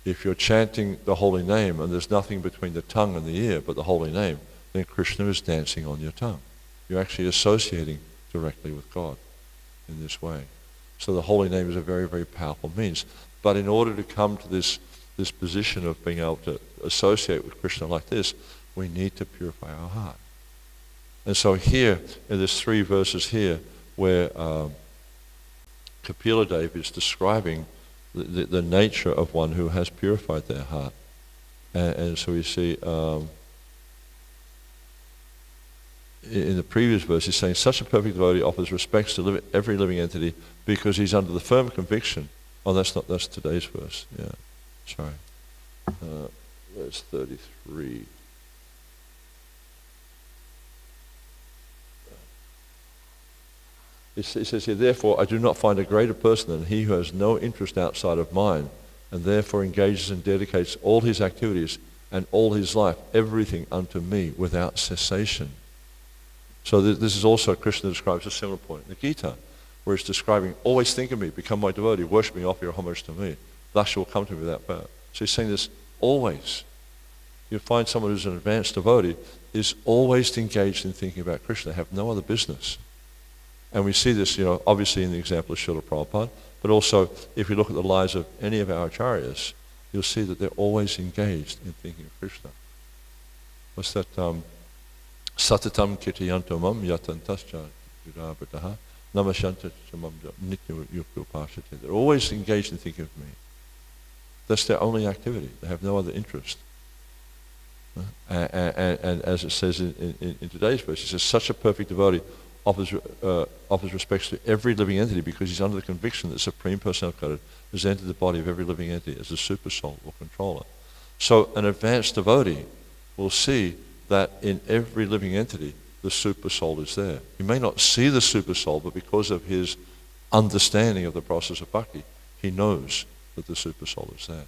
if you're chanting the holy name and there's nothing between the tongue and the ear but the holy name, then Krishna is dancing on your tongue. You're actually associating directly with God in this way. So the holy name is a very, very powerful means. But in order to come to this position of being able to associate with Krishna like this, we need to purify our heart. And so here, there's 3 verses here where Kapila Dev is describing the nature of one who has purified their heart. And so we see in the previous verse, he's saying, such a perfect devotee offers respects to every living entity because he's under the firm conviction. Oh, that's today's verse. Yeah, sorry. Verse 33. It says here, therefore, I do not find a greater person than he who has no interest outside of mine, and therefore engages and dedicates all his activities and all his life, everything unto me without cessation. So this is also, Krishna describes a similar point in the Gita, where it's describing, always think of me, become my devotee, worship me, offer your homage to me. Thus you will come to me without fail. So he's saying this always. You find someone who's an advanced devotee is always engaged in thinking about Krishna. They have no other business. And we see this, obviously in the example of Srila Prabhupada, but also if you look at the lives of any of our acharyas, you'll see that they're always engaged in thinking of Krishna. What's that? Satatam kirtayanto mam yatantascha judabhataha Namashanta Chamamja, Nitya Yukyo Pashate. They're always engaged in thinking of me. That's their only activity. They have no other interest. And as it says in today's verse, it says, such a perfect devotee offers respects to every living entity because he's under the conviction that the Supreme Personality of Godhead has entered the body of every living entity as a super soul or controller. So an advanced devotee will see that in every living entity, the super soul is there. He may not see the super soul, but because of his understanding of the process of bhakti, he knows that the super soul is there.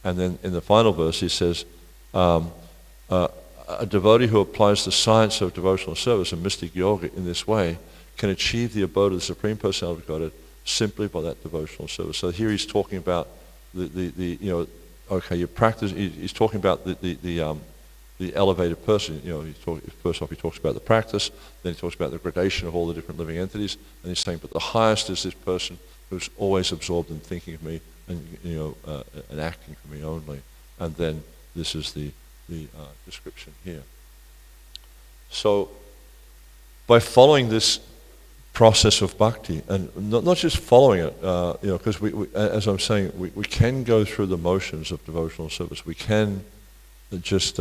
And then in the final verse, he says, a devotee who applies the science of devotional service and mystic yoga in this way can achieve the abode of the Supreme Personality of Godhead simply by that devotional service. So here he's talking about you practice. He's talking about the elevated person. First off he talks about the practice, then he talks about the gradation of all the different living entities, and he's saying, but the highest is this person who's always absorbed in thinking of me and acting for me only. And then this is the description here. So by following this process of bhakti, and not just following it, because we, as I'm saying, we can go through the motions of devotional service. We can just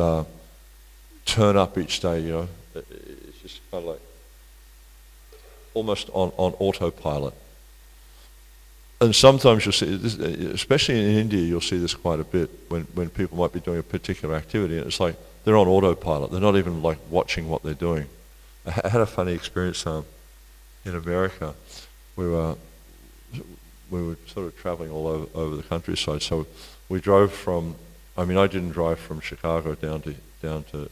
turn up each day. It's just kind of like almost on autopilot. And sometimes you'll see this, especially in India, you'll see this quite a bit when people might be doing a particular activity, and it's like they're on autopilot. They're not even like watching what they're doing. I had a funny experience in America. We were sort of traveling all over the countryside. So we drove from. I didn't drive from Chicago down to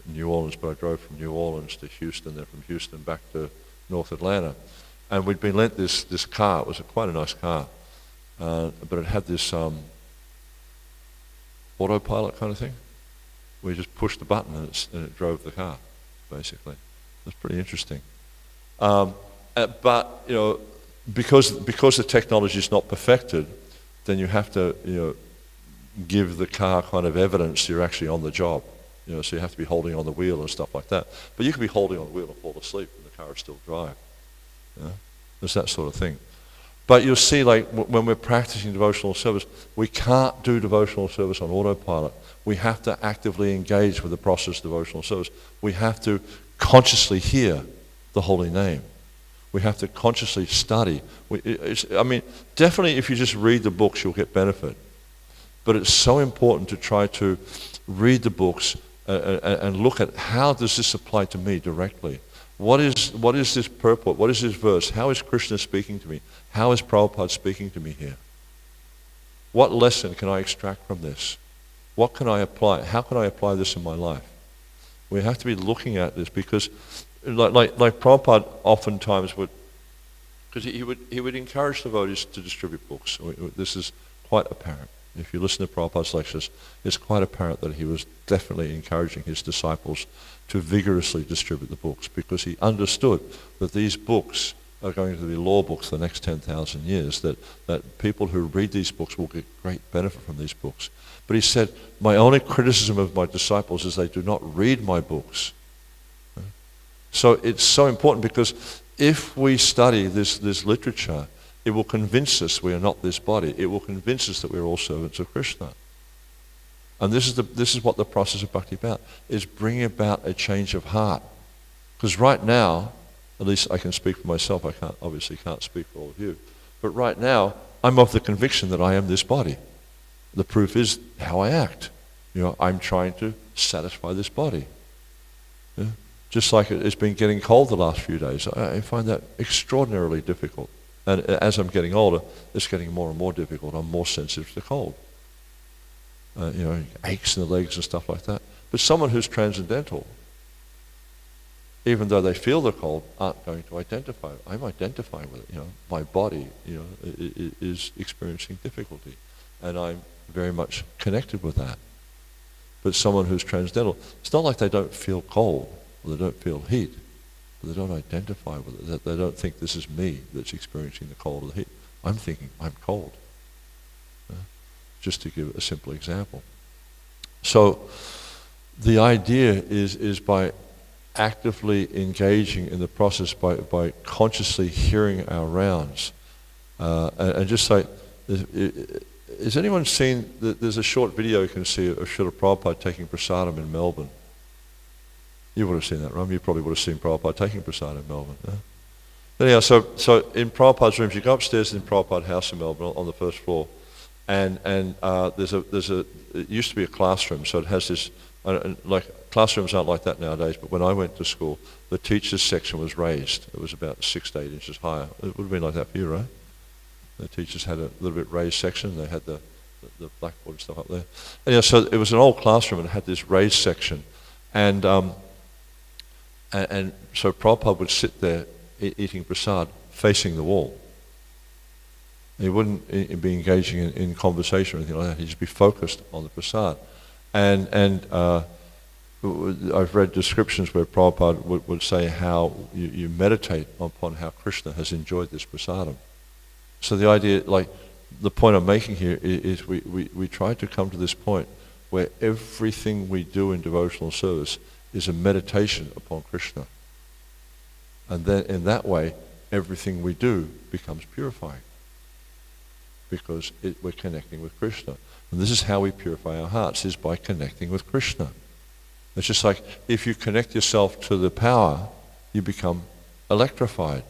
New Orleans, but I drove from New Orleans to Houston, then from Houston back to North Atlanta, and we'd been lent this car. It was quite a nice car. But it had this autopilot kind of thing. We just pushed the button and it drove the car, basically. It's pretty interesting. But because the technology is not perfected, then you have to give the car kind of evidence you're actually on the job. So you have to be holding on the wheel and stuff like that. But you can be holding on the wheel and fall asleep and the car will still drive. There's that sort of thing. But you'll see, like, when we're practicing devotional service, we can't do devotional service on autopilot. We have to actively engage with the process of devotional service. We have to consciously hear the holy name. We have to consciously study. Definitely if you just read the books, you'll get benefit. But it's so important to try to read the books and look at how does this apply to me directly. What is this purport? What is this verse? How is Krishna speaking to me? How is Prabhupada speaking to me here? What lesson can I extract from this? What can I apply? How can I apply this in my life? We have to be looking at this because, like Prabhupada oftentimes would, because he would encourage devotees to distribute books. This is quite apparent. If you listen to Prabhupada's lectures, it's quite apparent that he was definitely encouraging his disciples to vigorously distribute the books because he understood that these books are going to be law books for the next 10,000 years, that people who read these books will get great benefit from these books. But he said, my only criticism of my disciples is they do not read my books. So it's so important because if we study this literature, it will convince us we are not this body. It will convince us that we're all servants of Krishna. And this is what the process of bhakti is about, is bringing about a change of heart. Because right now, at least I can speak for myself, I obviously can't speak for all of you, but right now, I'm of the conviction that I am this body. The proof is how I act. I'm trying to satisfy this body. Just like it's been getting cold the last few days, I find that extraordinarily difficult. And as I'm getting older, it's getting more and more difficult. I'm more sensitive to the cold. Aches in the legs and stuff like that. But someone who's transcendental, even though they feel the cold, aren't going to identify. I'm identifying with it. My body, is experiencing difficulty, and I'm very much connected with that. But someone who's transcendental, it's not like they don't feel cold or they don't feel heat, but they don't identify with it. They don't think this is me that's experiencing the cold or the heat. I'm thinking I'm cold. Just to give a simple example. So the idea is by actively engaging in the process by consciously hearing our rounds. And just like, has anyone seen, there's a short video you can see of Srila Prabhupada taking prasadam in Melbourne. You would have seen that, right? You probably would have seen Prabhupada taking prasadam in Melbourne. Yeah? Anyhow, so in Prabhupada's rooms, you go upstairs in Prabhupada House in Melbourne on the first floor, and it used to be a classroom, so it has this, like classrooms aren't like that nowadays, but when I went to school, the teachers section was raised. It was about 6 to 8 inches higher. It would have been like that for you, right? The teachers had a little bit raised section. They had the blackboard and stuff up there. And so it was an old classroom and it had this raised section, and so Prabhupada would sit there eating prasad facing the wall. He wouldn't be engaging in conversation or anything like that. He'd just be focused on the prasad. And I've read descriptions where Prabhupada would say how you meditate upon how Krishna has enjoyed this prasadam. So the idea, like the point I'm making here is we try to come to this point where everything we do in devotional service is a meditation upon Krishna. And then in that way, everything we do becomes purifying, because we're connecting with Krishna. And this is how we purify our hearts, is by connecting with Krishna. It's just like if you connect yourself to the power, you become electrified.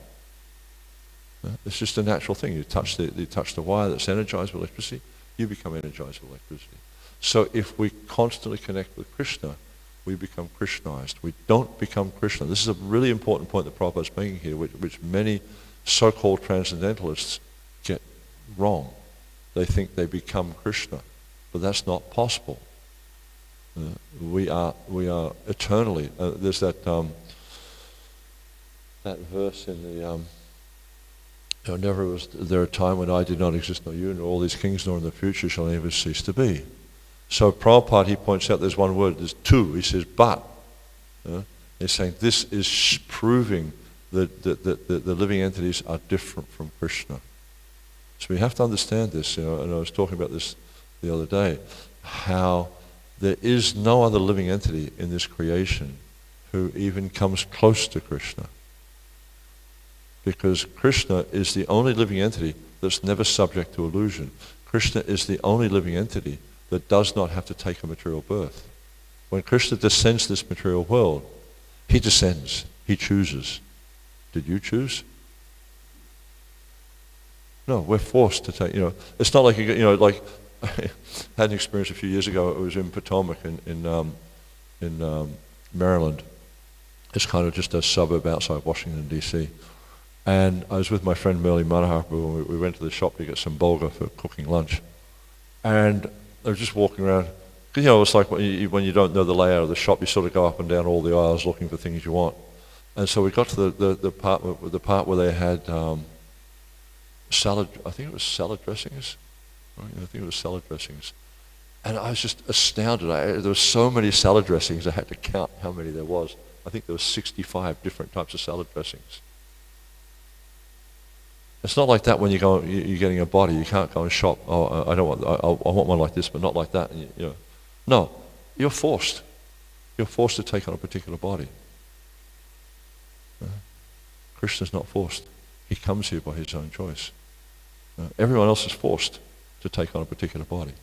It's just a natural thing. You touch the wire that's energized with electricity, you become energized with electricity. So if we constantly connect with Krishna, we become Krishnized. We don't become Krishna. This is a really important point that Prabhupada's making here, which many so-called transcendentalists get wrong. They think they become Krishna, but that's not possible. We are eternally. There's that verse in the. Never was there a time when I did not exist, nor you, nor all these kings, nor in the future shall never cease to be. So Prabhupada, he points out there's one word, there's two. He says, but. He's saying this is proving that the living entities are different from Krishna. So we have to understand this, and I was talking about this the other day, how there is no other living entity in this creation who even comes close to Krishna. Because Krishna is the only living entity that's never subject to illusion. Krishna is the only living entity that does not have to take a material birth. When Krishna descends to this material world, he descends, he chooses. Did you choose? No, we're forced to take, it's not like, like I had an experience a few years ago. It was in Potomac in Maryland. It's kind of just a suburb outside Washington, D.C. And I was with my friend Merle Manohar when we went to the shop to get some bulgur for cooking lunch. And I was just walking around. It's like when you don't know the layout of the shop, you sort of go up and down all the aisles looking for things you want. And so we got to the part where they had salad. I think it was salad dressings. Right? I think it was salad dressings. And I was just astounded. There were so many salad dressings. I had to count how many there was. I think there were 65 different types of salad dressings. It's not like that when you're getting a body. You can't go and shop. Oh, I want one like this, but not like that. And no, you're forced. You're forced to take on a particular body. Krishna's not forced. He comes here by his own choice. Everyone else is forced to take on a particular body.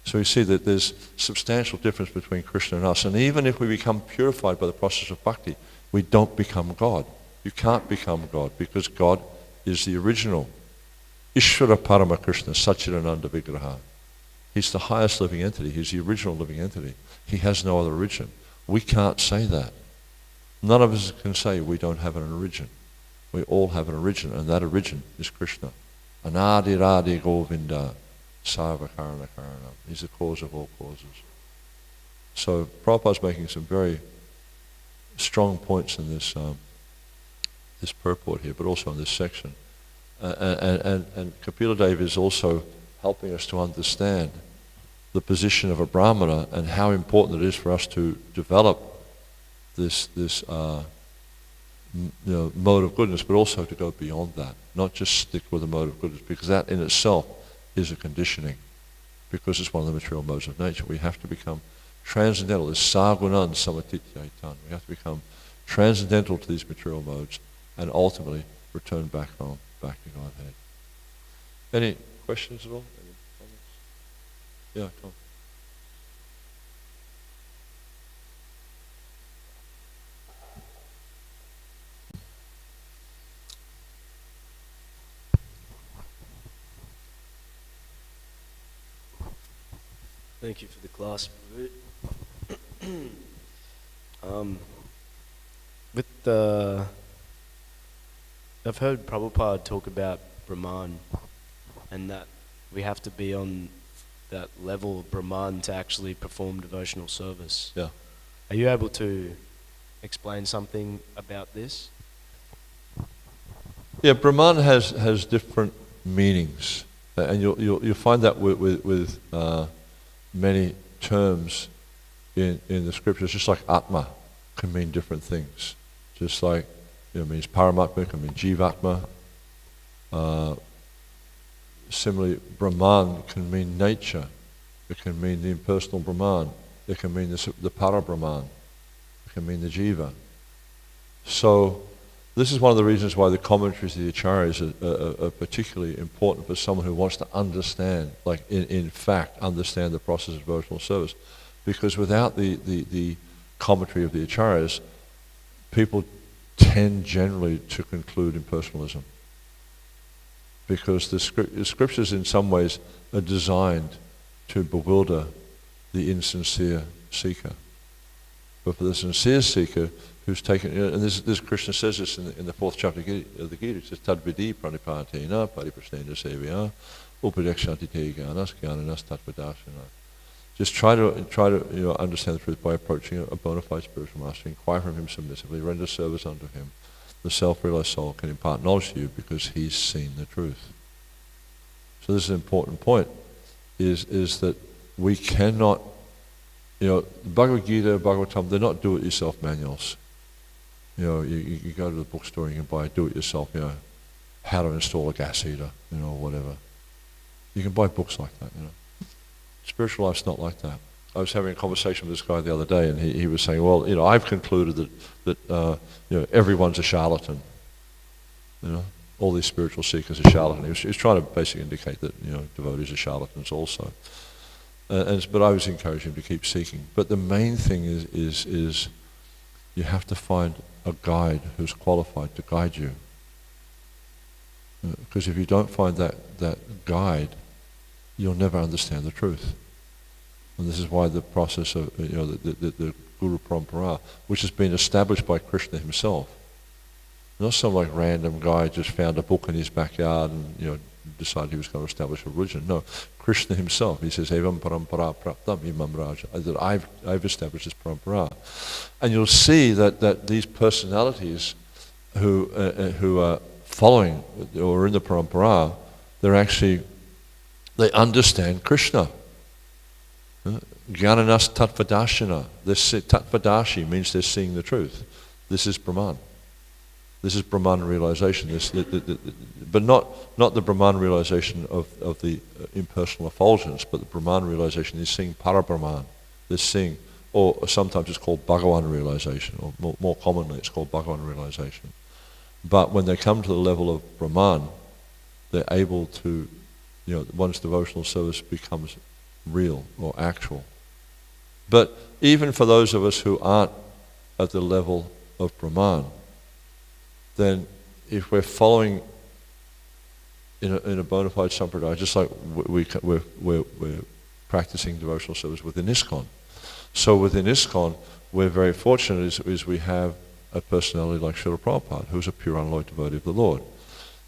So you see that there's substantial difference between Krishna and us. And even if we become purified by the process of bhakti, we don't become God. You can't become God, because God is the original. Ishvara Parama Krishna Satchidananda Vigraha. He's the highest living entity. He's the original living entity. He has no other origin. We can't say that. None of us can say we don't have an origin. We all have an origin, and that origin is Krishna. Anadi Radhi Govinda Sarva Karana Karana. He's the cause of all causes. So Prabhupada's making some very strong points in this this purport here, but also in this section. And Kapila Dev is also helping us to understand the position of a Brahmana and how important it is for us to develop this mode of goodness, but also to go beyond that, not just stick with the mode of goodness, because that in itself is a conditioning, because it's one of the material modes of nature. We have to become Transcendental is sagunan samatityaitan. We have to become transcendental to these material modes and ultimately return back home, back to Godhead. Any questions at all? Any comments? Yeah, Tom. Thank you for the class. I've heard Prabhupada talk about Brahman, and that we have to be on that level of Brahman to actually perform devotional service. Yeah. Are you able to explain something about this? Yeah, Brahman has different meanings, and you'll find that with many terms in the scriptures. Just like Atma can mean different things. Just like it means Paramatma, it can mean Jivatma. Similarly, Brahman can mean nature. It can mean the impersonal Brahman. It can mean the Para-Brahman. It can mean the Jiva. So this is one of the reasons why the commentaries of the Acharyas are particularly important for someone who wants to understand, like in fact, understand the process of devotional service. Because without the commentary of the Acharyas, people tend generally to conclude impersonalism. Because the scriptures in some ways are designed to bewilder the insincere seeker. But for the sincere seeker who's taken, and this Krishna says this in the 4th chapter of the Gita, it says, Tadvidi pranipatena pariprasnena sevya upadekshanti te ganas gyananas tatvadashana. Just try to understand the truth by approaching a bona fide spiritual master, inquire from him submissively, render service unto him. The self-realized soul can impart knowledge to you because he's seen the truth. So this is an important point, is that we cannot, the Bhagavad Gita, Bhagavatam, they're not do-it-yourself manuals. You go to the bookstore and you can buy do-it-yourself, how to install a gas heater, whatever. You can buy books like that, Spiritual life's not like that. I was having a conversation with this guy the other day, and he was saying, well, I've concluded that everyone's a charlatan. All these spiritual seekers are charlatans. He was trying to basically indicate that devotees are charlatans also. But I was encouraging him to keep seeking. But the main thing is you have to find a guide who's qualified to guide you. Because if you don't find that guide, you'll never understand the truth. And this is why the process of the Guru Parampara, which has been established by Krishna himself, not some like random guy just found a book in his backyard and decided he was going to establish a religion. No, Krishna himself, he says, Evam parampara praptam imam raja, that I've established this parampara. And you'll see that these personalities who are following or in the parampara, they understand Krishna. Jnananas tatvadashina. Tatvadashi means they're seeing the truth. This is Brahman. This is Brahman realization. But not the Brahman realization of the impersonal effulgence, but the Brahman realization is seeing Para-Brahman. They're seeing, or sometimes it's called Bhagavan realization, or more commonly it's called Bhagavan realization. But when they come to the level of Brahman, they're able to, one's devotional service becomes real or actual. But even for those of us who aren't at the level of Brahman, then if we're following in a bona fide sampradaya, just like we're practicing devotional service within ISKCON. So within ISKCON, we're very fortunate is we have a personality like Srila Prabhupada, who's a pure unalloyed devotee of the Lord.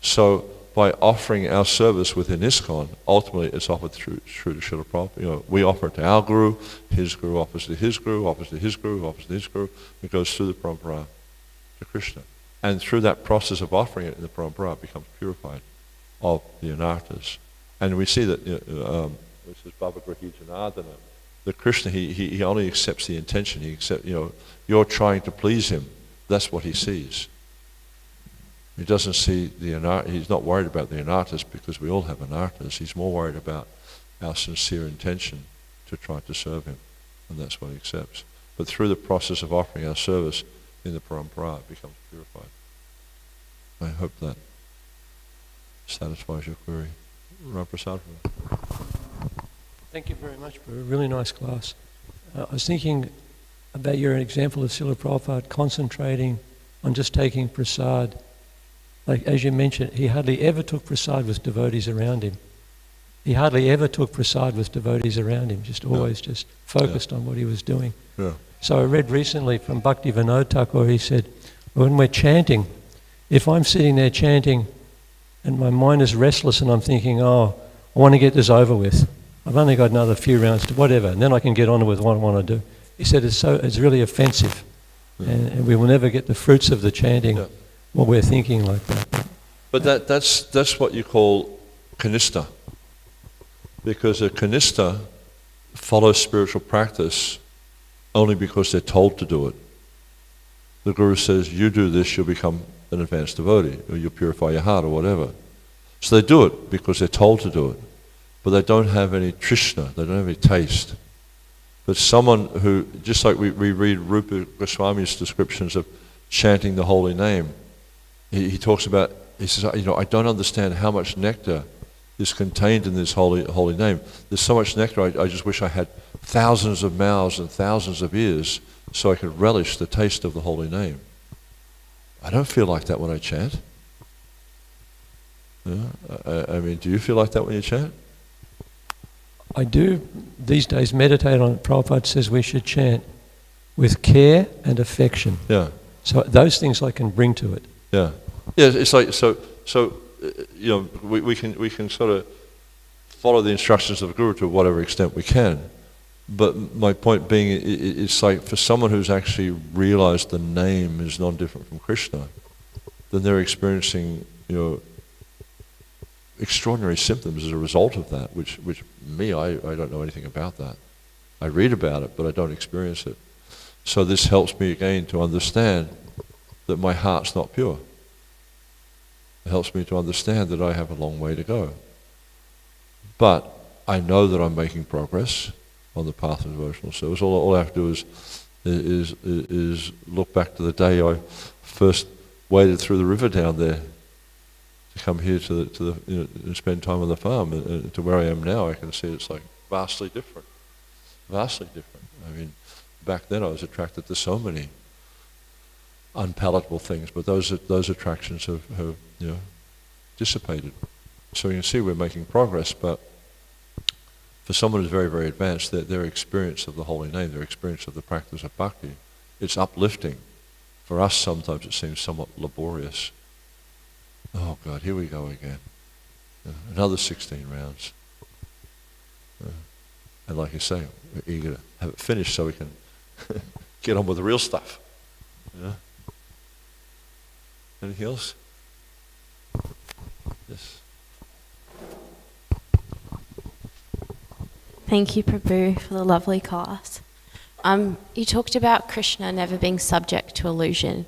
So by offering our service within ISKCON, ultimately it's offered through to Srila Prabhupada. We offer it to our Guru, his Guru offers to his Guru, offers to his Guru, offers to his Guru. It goes through the parampara to Krishna. And through that process of offering it in the parampara, it becomes purified of the anarthas. And we see that, this is Bhava Grahi Janardana, that Krishna, he only accepts the intention. He accepts, you're trying to please him. That's what he sees. He doesn't see he's not worried about the anarthas because we all have anarthas. He's more worried about our sincere intention to try to serve him. and that's what he accepts. But through the process of offering our service in the parampara, it becomes purified. I hope that satisfies your query. Ramprasad. Thank you very much for a really nice class. I was thinking about your example of Srila Prabhupada concentrating on just taking prasad. Like, as you mentioned, he hardly ever took prasad with devotees around him. He hardly ever took prasad with devotees around him, just always just focused on what he was doing. Yeah. So I read recently from Bhakti Vinod Thakur, he said, when we're chanting, if I'm sitting there chanting and my mind is restless and I'm thinking, oh, I want to get this over with. I've only got another few rounds to whatever, and then I can get on with what I want to do. He said it's really offensive, and we will never get the fruits of the chanting while we're thinking like that. But that's what you call kanista, because a kanista follows spiritual practice only because they're told to do it. The Guru says, you do this, you'll become an advanced devotee, or you'll purify your heart, or whatever. So they do it because they're told to do it. But they don't have any trishna, they don't have any taste. But someone who, just like we read Rupa Goswami's descriptions of chanting the holy name, he talks about, he says, I don't understand how much nectar is contained in this holy name. There's so much nectar, I just wish I had thousands of mouths and thousands of ears so I could relish the taste of the holy name. I don't feel like that when I chant. I mean, do you feel like that when you chant? I do these days meditate on it. Prabhupada says we should chant with care and affection. Yeah. So those things I can bring to it. Yeah. Yeah, it's like, so we can sort of follow the instructions of the Guru to whatever extent we can. But my point being, it's like for someone who's actually realized the name is non-different from Krishna, then they're experiencing, extraordinary symptoms as a result of that, which me, I don't know anything about that. I read about it, but I don't experience it. So this helps me again to understand that my heart's not pure. It helps me to understand that I have a long way to go. But I know that I'm making progress on the path of devotional service. All I have to do is look back to the day I first waded through the river down there to come here to the and spend time on the farm, and to where I am now. I can see it's like vastly different. Vastly different. I mean, back then I was attracted to so many unpalatable things, but those attractions have dissipated. So you can see we're making progress, but for someone who's very, very advanced, their experience of the holy name, their experience of the practice of bhakti, it's uplifting. For us, sometimes it seems somewhat laborious. Oh God, here we go again. Another 16 rounds. And like you say, we're eager to have it finished so we can get on with the real stuff. Anything else? Yes. Thank you, Prabhu, for the lovely class. You talked about Krishna never being subject to illusion.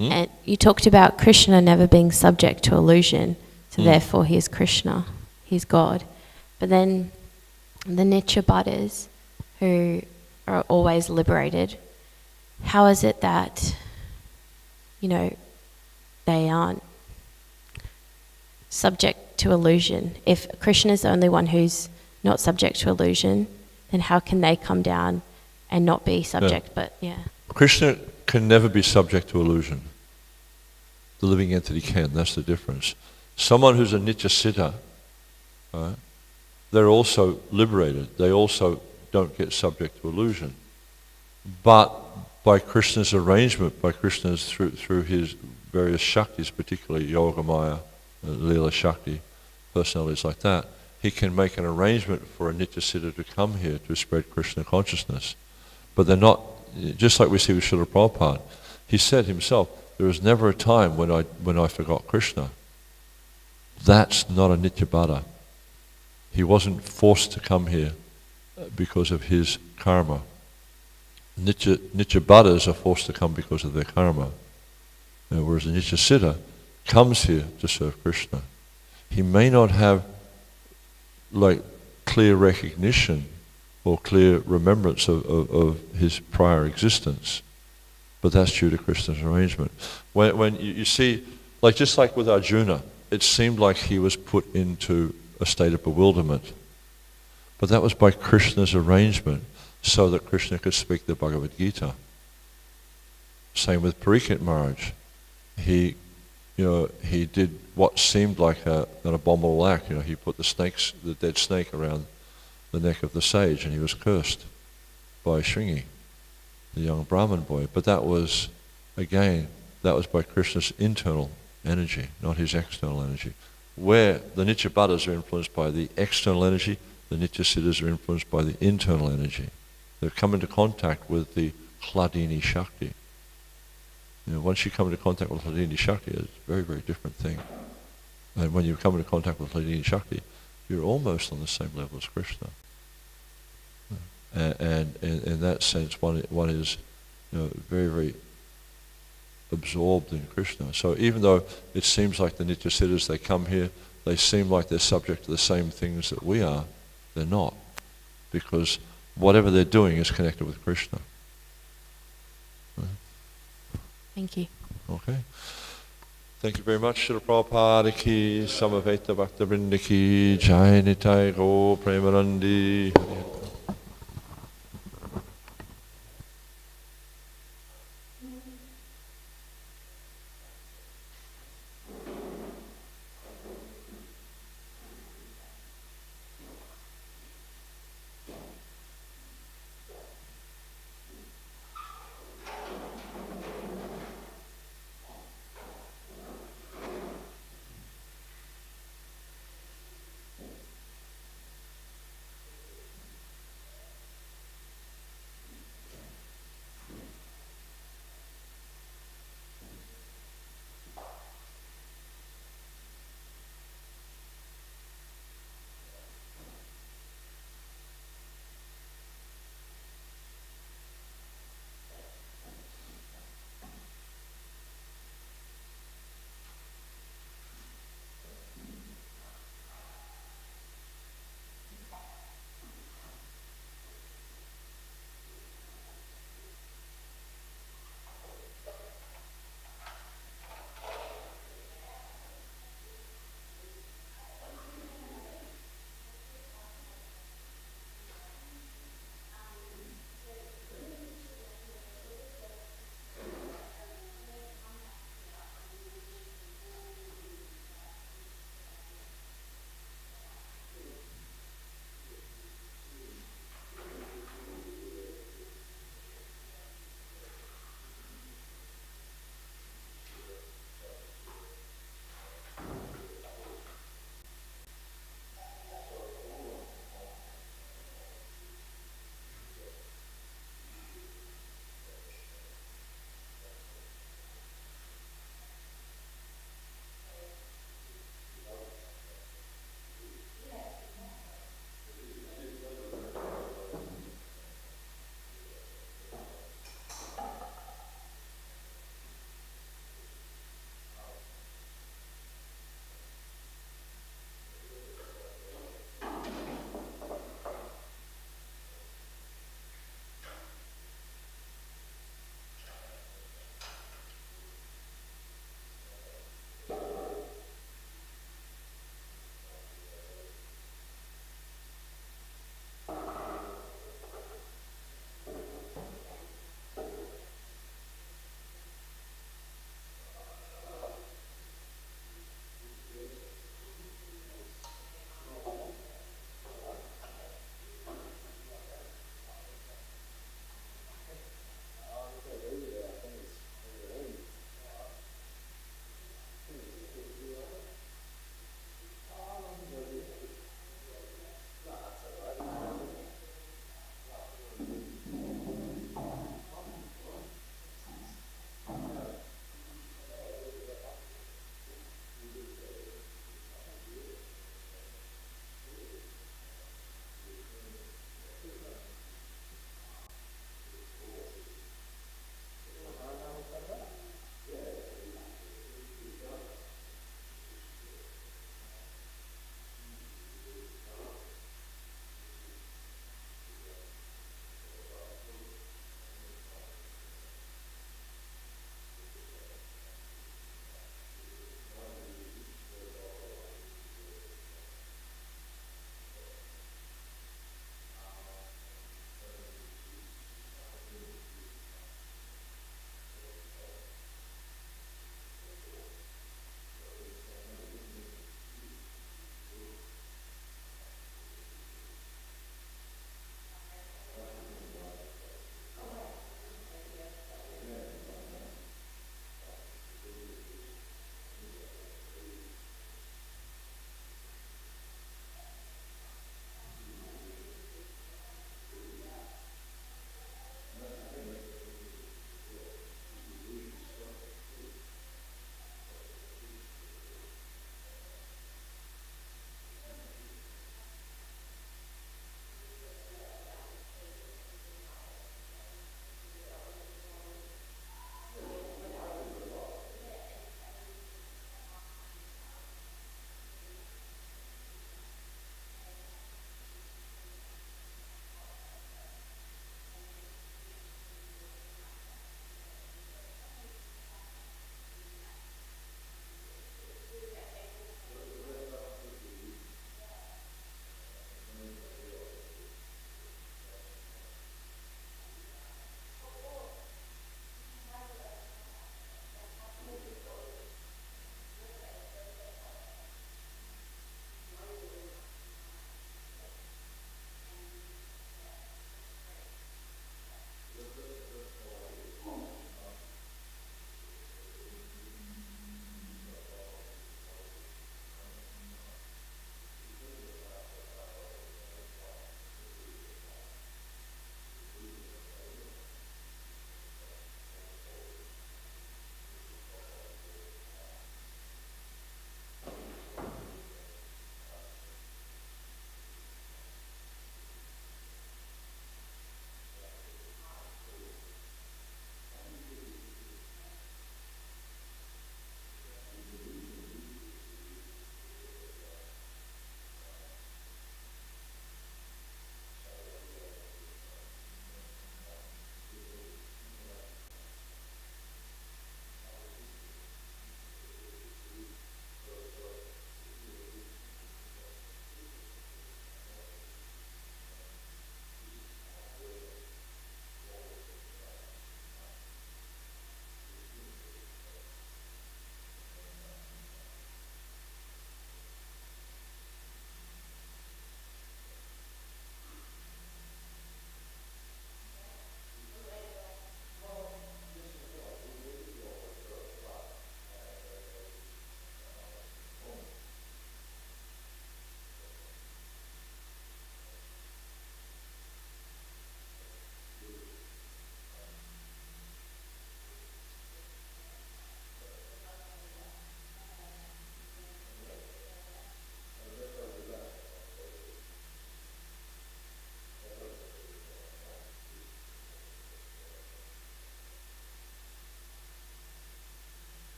And you talked about Krishna never being subject to illusion, so therefore he is Krishna, he's God. But then the Nitya who are always liberated, how is it that, they aren't subject to illusion? If Krishna is the only one who's not subject to illusion, then how can they come down and not be subject? But Krishna can never be subject to illusion. The living entity can, that's the difference. Someone who's a Nitya Siddha, right, they're also liberated. They also don't get subject to illusion. But by Krishna's arrangement, by Krishna's through his various Shaktis, particularly Yogamaya, Leela Shakti, personalities like that, he can make an arrangement for a Nitya Siddha to come here to spread Krishna consciousness. But they're not, just like we see with Srila Prabhupada, he said himself, there was never a time when I forgot Krishna. That's not a Nityabhada. He wasn't forced to come here because of his karma. Nityabhadas are forced to come because of their karma. Whereas a Nitya Siddha comes here to serve Krishna. He may not have clear recognition or clear remembrance of his prior existence. But that's due to Krishna's arrangement. When you see, just like with Arjuna, it seemed like he was put into a state of bewilderment. But that was by Krishna's arrangement, so that Krishna could speak the Bhagavad Gita. Same with Parikshit Maharaj. He did what seemed like an abominable act. He put the dead snake around the neck of the sage, and he was cursed by Shringi, the young Brahmin boy. But that was by Krishna's internal energy, not his external energy. Where the Nitya Buddhas are influenced by the external energy, the Nitya Siddhas are influenced by the internal energy. They've come into contact with the Hladini Shakti. Once you come into contact with Hladini Shakti, it's a very, very different thing. And when you come into contact with Hladini Shakti, you're almost on the same level as Krishna. And in that sense, one is very, very absorbed in Krishna. So even though it seems like the Nitya Siddhas, they come here, they seem like they're subject to the same things that we are, they're not. Because whatever they're doing is connected with Krishna. Thank you. Okay. Thank you very much. Srila Prabhupada ki, Samaveta Bhakta Vrinda ki, Jai Nitai Go Premanandi.